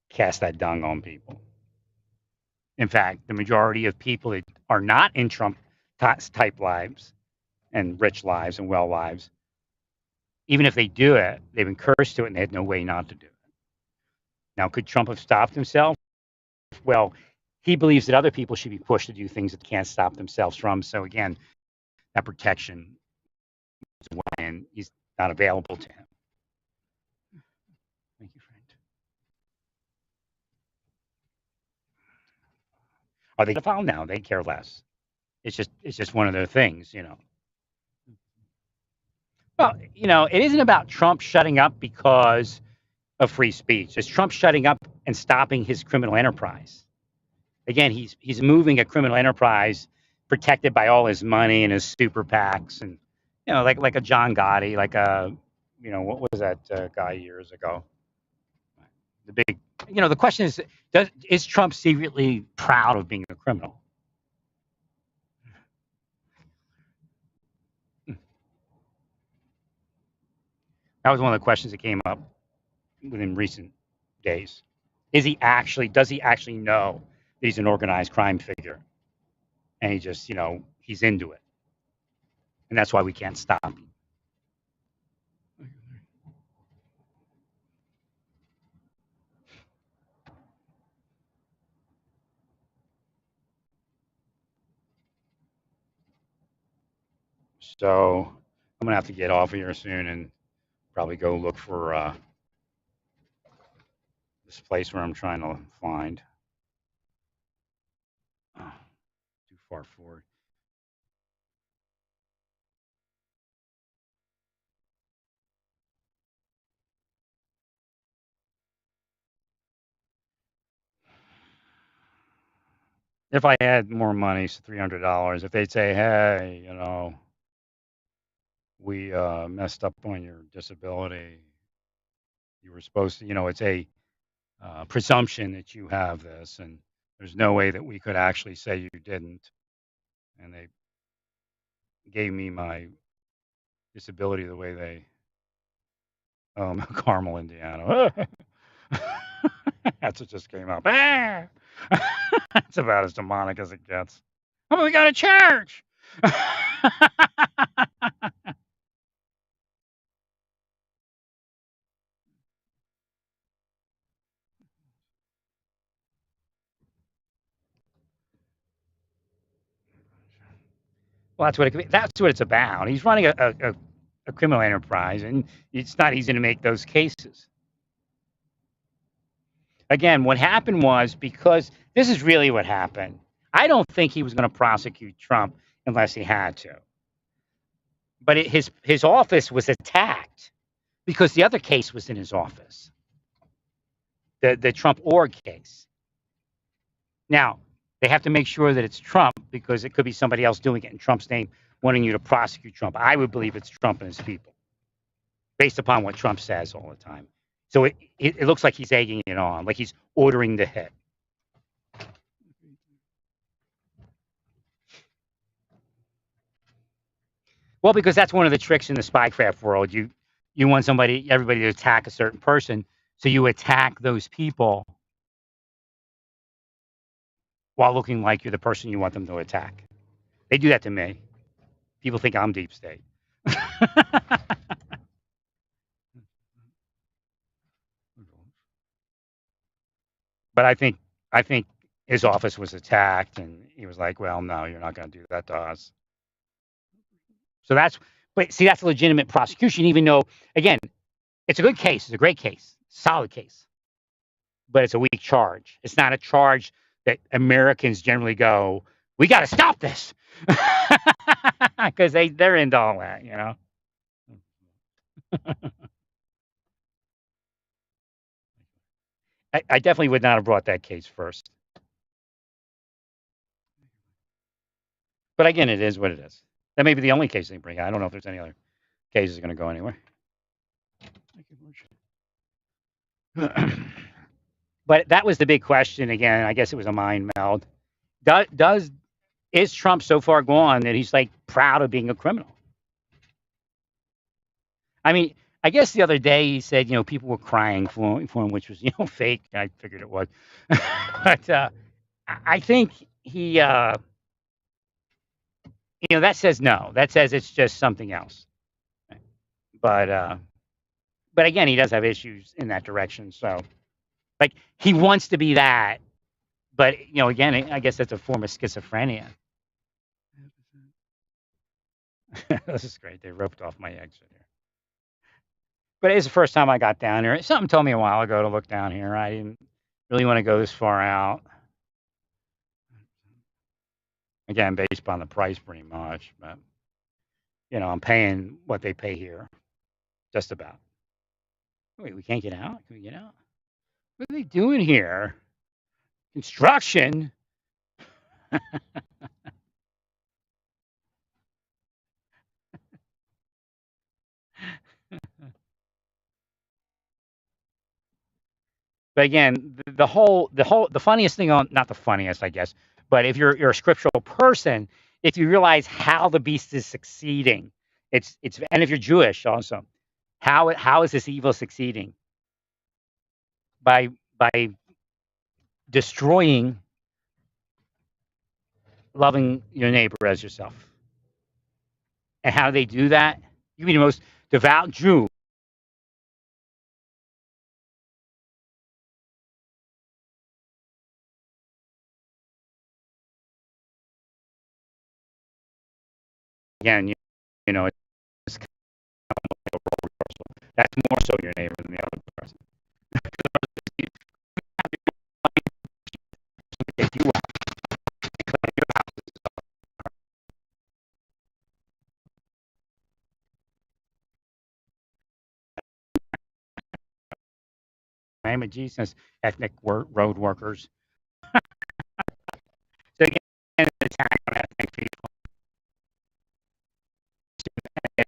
cast that dung on people. In fact, the majority of people that are not in Trump type lives and rich lives and well lives, even if they do it, they've been cursed to it and they had no way not to do it. Now, could Trump have stopped himself? Well, he believes that other people should be pushed to do things that they can't stop themselves from. So again, that protection is when he's not available to him. Thank you, friend. Are they a pedophile? No, they care less. It's just one of their things. Well, it isn't about Trump shutting up because of free speech. It's Trump shutting up and stopping his criminal enterprise. Again, he's moving a criminal enterprise protected by all his money and his super PACs and like a John Gotti, like a what was that guy years ago? The big the question is Trump secretly proud of being a criminal? That was one of the questions that came up within recent days. Does he actually know that he's an organized crime figure? And he just, he's into it. And that's why we can't stop him. So I'm going to have to get off here soon and probably go look for this place where I'm trying to find. Oh, too far forward. If I had more money, so $300, if they'd say, hey, we messed up on your disability, you were supposed to, it's a presumption that you have this, and there's no way that we could actually say you didn't. And they gave me my disability the way they Carmel, Indiana. That's what just came up. Ah! It's about as demonic as it gets. Oh, we got a church. Well, that's what it's about. He's running a criminal enterprise, and it's not easy to make those cases. Again, what happened was because this is really what happened. I don't think he was going to prosecute Trump unless he had to. But his office was attacked because the other case was in his office, the Trump org case. Now, they have to make sure that it's Trump because it could be somebody else doing it in Trump's name, wanting you to prosecute Trump. I would believe it's Trump and his people, based upon what Trump says all the time. So it looks like he's egging it on, like he's ordering the hit. Well, because that's one of the tricks in the spycraft world. You want everybody to attack a certain person, so you attack those people while looking like you're the person you want them to attack. They do that to me. People think I'm deep state. But I think his office was attacked, and he was like, "Well, no, you're not going to do that to us." So that's a legitimate prosecution, even though, again, it's a good case, it's a great case, solid case, but it's a weak charge. It's not a charge that Americans generally go, "We got to stop this," because they're into all that, you know. I definitely would not have brought that case first. But again, it is what it is. That may be the only case they bring. I don't know if there's any other cases going to go anywhere. But that was the big question. Again, I guess it was a mind meld. Is Trump so far gone that he's like proud of being a criminal? I mean, I guess the other day he said, people were crying for him, which was, fake. I figured it was. But I think he, that says no. That says it's just something else. But again, he does have issues in that direction. So, like, he wants to be that. But, again, I guess that's a form of schizophrenia. This is great. They roped off my exit here. But it's the first time I got down here. Something told me a while ago to look down here. I didn't really want to go this far out. Again, based upon the price pretty much. But, I'm paying what they pay here. Just about. Wait, we can't get out? Can we get out? What are they doing here? Construction? But again, the funniest thing not the funniest, I guess, but if you're a scriptural person, if you realize how the beast is succeeding, and if you're Jewish also, how is this evil succeeding? By destroying loving your neighbor as yourself. And how do they do that? You be the most devout Jew. Again, it's kind of like a role reversal. That's more so your neighbor than the other person. You name of Jesus, ethnic road workers. So again, an attack on ethnic people. It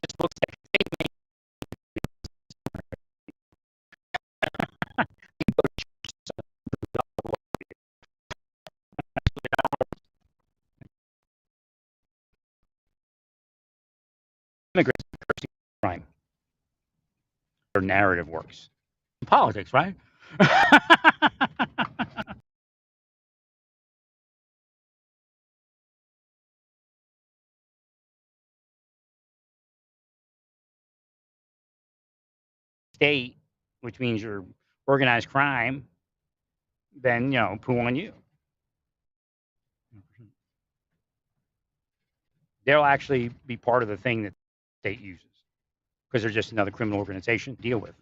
just looks like immigrants cursing crime. Their narrative works. Politics, right? State, which means you're organized crime, then poo on you. They'll actually be part of the thing that the state uses because they're just another criminal organization to deal with.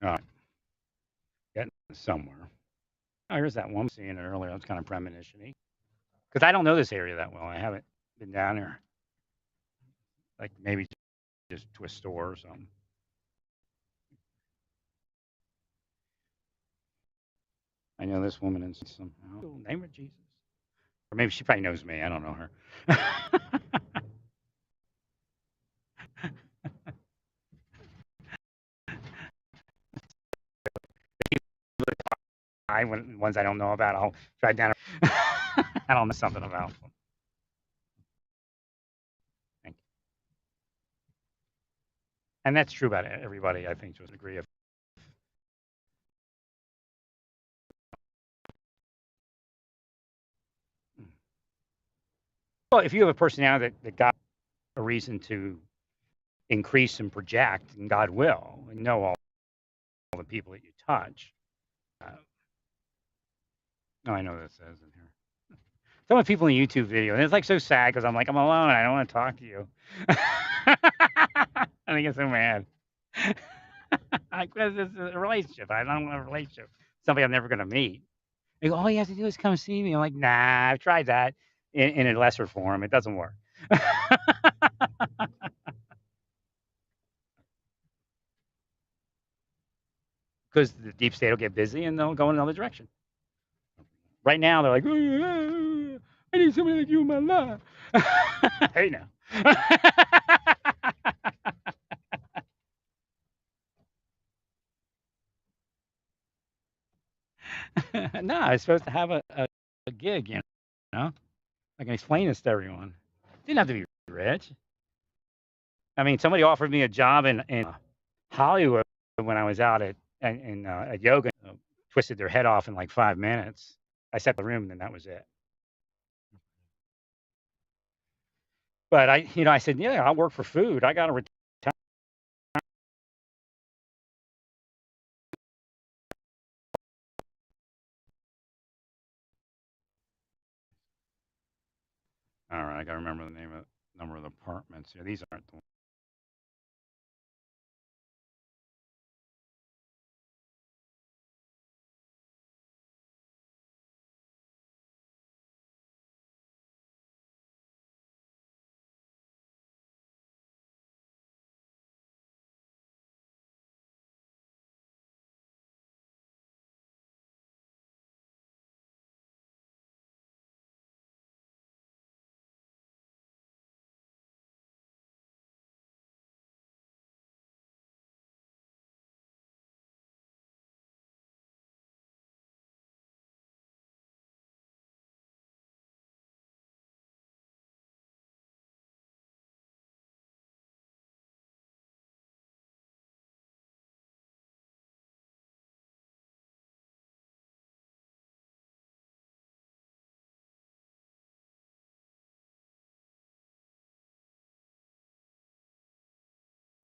All right, getting somewhere. Oh, here's that one seeing it earlier. That's kind of premonition-y. Because I don't know this area that well. I haven't been down there. Like maybe just to a store or something. I know this woman in somehow. Name of Jesus. Or maybe she probably knows me. I don't know her. Ones I don't know about, I'll try down. I don't know something about them. Thank you. And that's true about everybody, I think, to a degree. Of well, if you have a personality that got a reason to increase and project, and God will, and know all the people that you touch. Oh, I know what it says in here. Some of the people in YouTube video, and it's like so sad because I'm like, I'm alone. I don't want to talk to you. And I get so mad. Because it's a relationship. I don't want a relationship. Somebody I'm never going to meet. They go, all you have to do is come see me. I'm like, nah, I've tried that in a lesser form. It doesn't work. Because the deep state will get busy and they'll go in another direction. Right now, they're like, oh, I need somebody like you in my life. Hey, now. No, I was supposed to have a gig, you know? I can explain this to everyone. Didn't have to be rich. I mean, somebody offered me a job in Hollywood when I was out at yoga. Twisted their head off in like 5 minutes. I set the room, and then that was it. But I said, yeah, I'll work for food. I got to retire. All right, I got to remember the number of the apartments. Yeah, these aren't the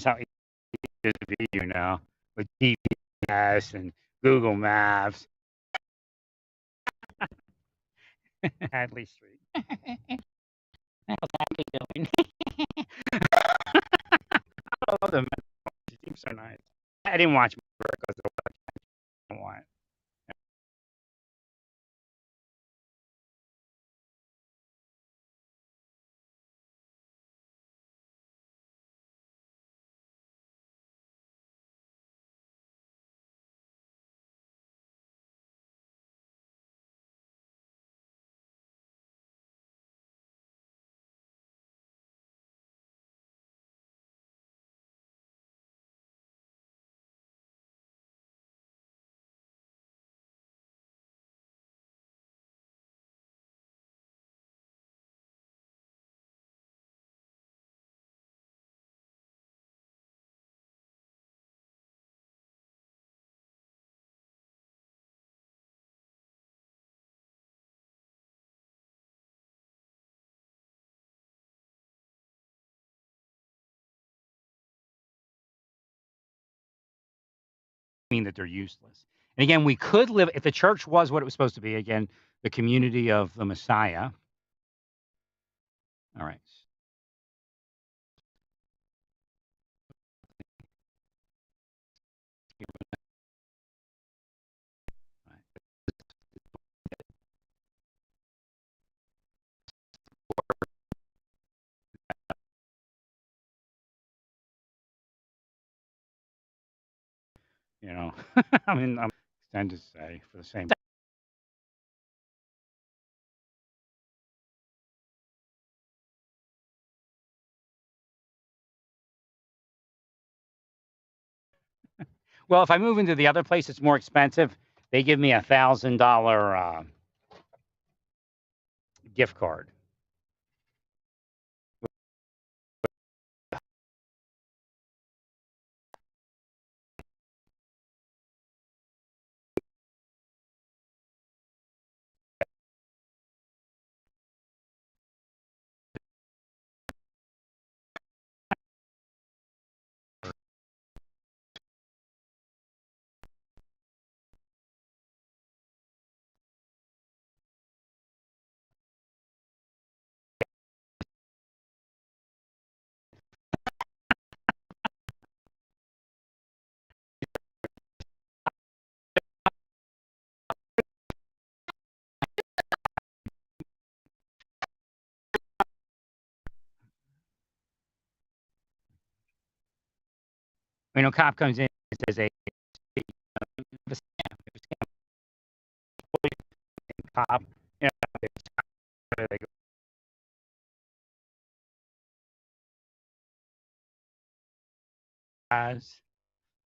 how easy it is to be with GPS and Google Maps. Hadley Street. How's Hadley doing? I love them. She seems so nice. I didn't watch because I don't want. mean that they're useless. And again, we could live if the church was what it was supposed to be. Again, the community of the Messiah. All right. You know, I mean, I'm tend to say for the same. Well, if I move into the other place, it's more expensive. They give me $1,000 gift card. You know, cop comes in and says, "Hey, a scam, cop." You know, they go, guys,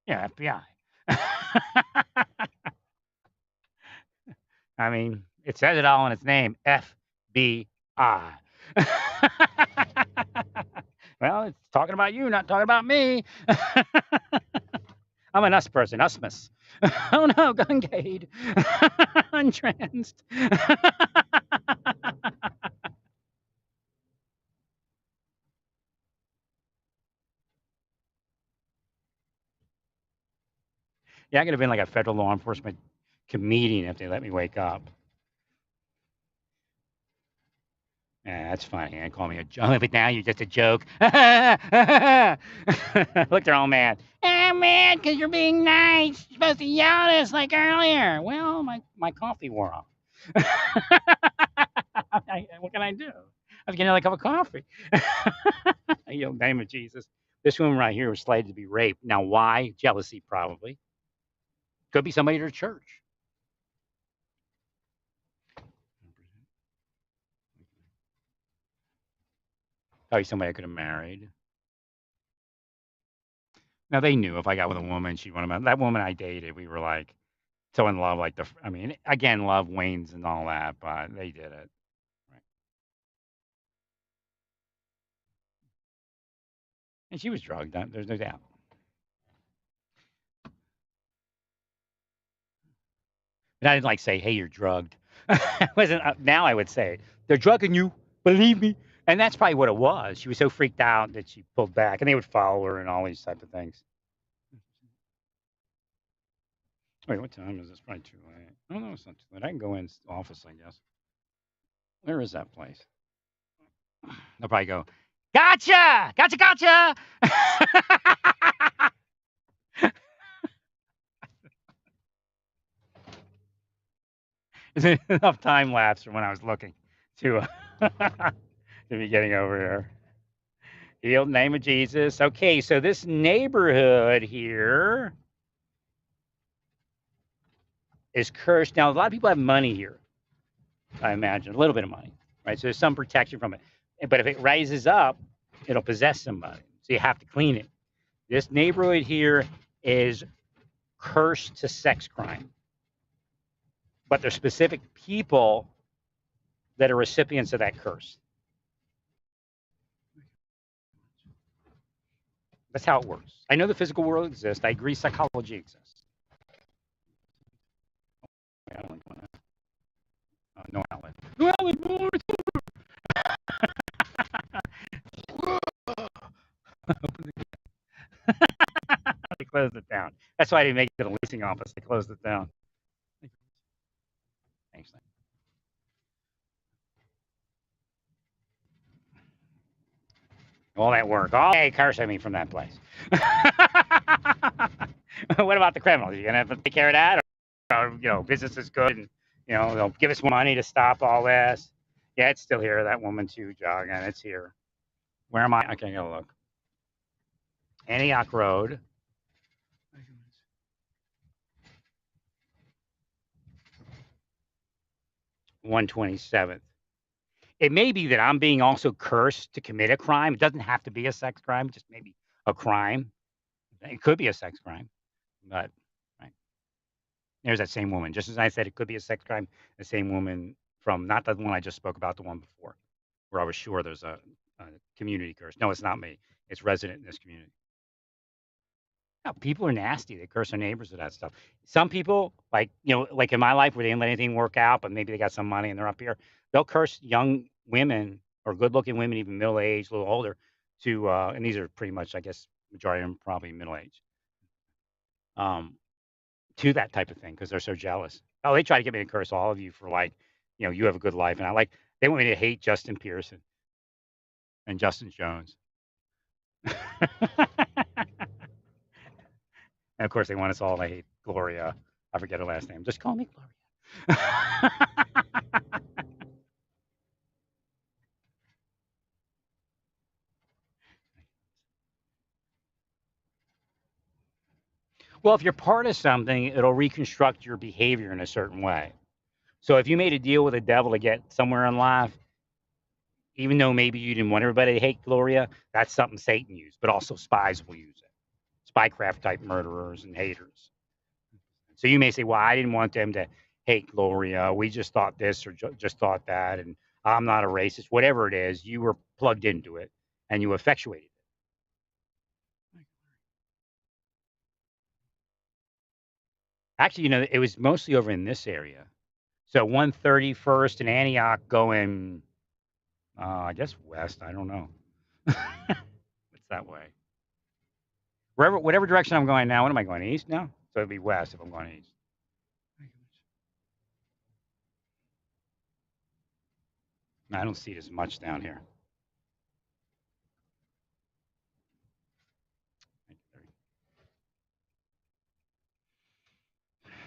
yeah, FBI. I mean, it says it all in its name, FBI. Well, it's talking about you, not talking about me. I'm an us person, usmus. Oh no, Gungade. Untransed. Yeah, I could have been like a federal law enforcement comedian if they let me wake up. Yeah, that's funny. And call me a joke, but now you're just a joke. Look, they're all mad. I'm mad because you're being nice. You're supposed to yell at us like earlier. Well, my coffee wore off. What can I do? I was getting another cup of coffee. You know, name of Jesus. This woman right here was slated to be raped. Now, why? Jealousy, probably. Could be somebody at her church. Probably somebody I could have married. Now they knew if I got with a woman, she'd want to. That woman I dated, we were like so in love. Like I mean, again, love wanes and all that, but they did it. Right. And she was drugged. There's no doubt. And I didn't like say, "Hey, you're drugged." It wasn't now I would say they're drugging you. Believe me. And that's probably what it was. She was so freaked out that she pulled back, and they would follow her and all these type of things. Wait, what time is this? Probably too late. Oh no, it's not too late. I can go in office, I guess. Where is that place? They'll probably go, gotcha, gotcha, gotcha. Is enough time lapse from when I was looking to to be getting over here? Healed in the name of Jesus. Okay, so this neighborhood here is cursed. Now, a lot of people have money here, I imagine, a little bit of money, right? So there's some protection from it. But if it rises up, it'll possess somebody. So you have to clean it. This neighborhood here is cursed to sex crime. But there's specific people that are recipients of that curse. That's how it works. I know the physical world exists. I agree psychology exists. I don't like no outlet. No outlet, more. closed it down. That's why I didn't make it a leasing office. They closed it down. Thanks. All that work. All day cursing me from that place. What about the criminals? You gonna have to take care of that? Or business is good and they'll give us more money to stop all this. Yeah, it's still here. That woman too jogging. It's here. Where am I? I can't go look. Antioch Road. 127th. It may be that I'm being also cursed to commit a crime. It doesn't have to be a sex crime, just maybe a crime. It could be a sex crime, but right. There's that same woman. Just as I said, it could be a sex crime. The same woman from not the one I just spoke about, the one before, where I was sure there's a community curse. No, it's not me. It's resident in this community. No, people are nasty. They curse their neighbors with that stuff. Some people, like like in my life, where they didn't let anything work out, but maybe they got some money and they're up here. They'll curse young women or good-looking women, even middle-aged, a little older, to and these are pretty much, I guess, majority of them probably middle-aged, to that type of thing because they're so jealous. Oh, they try to get me to curse all of you for you have a good life, and they want me to hate Justin Pearson and Justin Jones. And of course, they want us all to hate Gloria. I forget her last name. Just call me Gloria. Well, if you're part of something, it'll reconstruct your behavior in a certain way. So if you made a deal with the devil to get somewhere in life, even though maybe you didn't want everybody to hate Gloria, that's something Satan used, but also spies will use it. Spycraft type murderers and haters. So you may say, well, I didn't want them to hate Gloria. We just thought this or just thought that. And I'm not a racist. Whatever it is, you were plugged into it and you effectuated it. Actually, it was mostly over in this area. So 131st and Antioch going, I guess west. I don't know. It's that way. Whatever direction I'm going now. What am I going, east now? So it'd be west if I'm going east. I don't see it as much down here.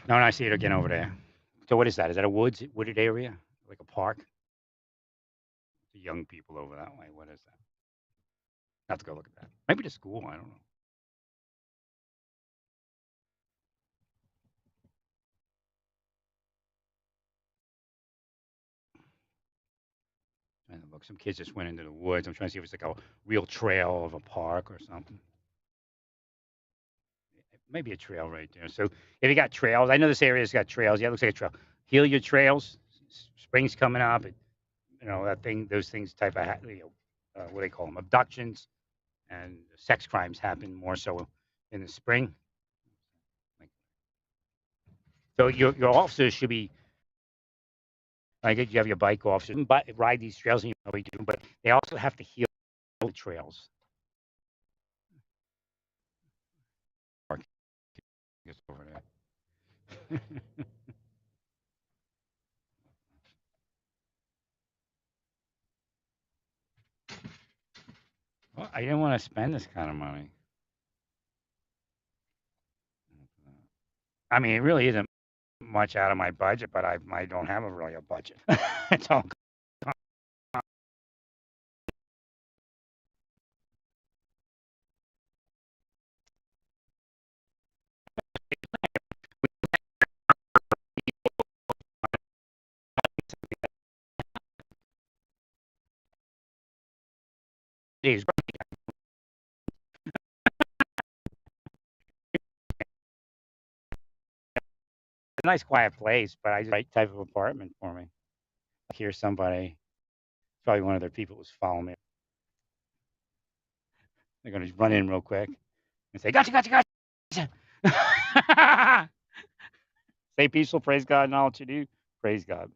No, I see it again over there. So what is that? Is that a wooded area? Like a park? The young people over that way. What is that? I have to go look at that. Maybe the school. I don't know. And look, some kids just went into the woods. I'm trying to see if it's like a real trail of a park or something. Maybe a trail right there. So if you got trails, I know this area's got trails. Yeah, it looks like a trail. Heal your trails. Spring's coming up. Those things type of, what do they call them? Abductions and sex crimes happen more so in the spring. So your officers should be, I guess you have your bike officers, ride these trails, and you know we do, but they also have to heal the trails. Over there. Well, I didn't want to spend this kind of money. I mean, it really isn't much out of my budget, but I don't have really a budget. It's all. It's a nice quiet place, but I just right type of apartment for me. I hear somebody, probably one of their people was following me. They're gonna run in real quick and say, "Gotcha, gotcha, gotcha." Stay peaceful, praise God, and all that you do. Praise God.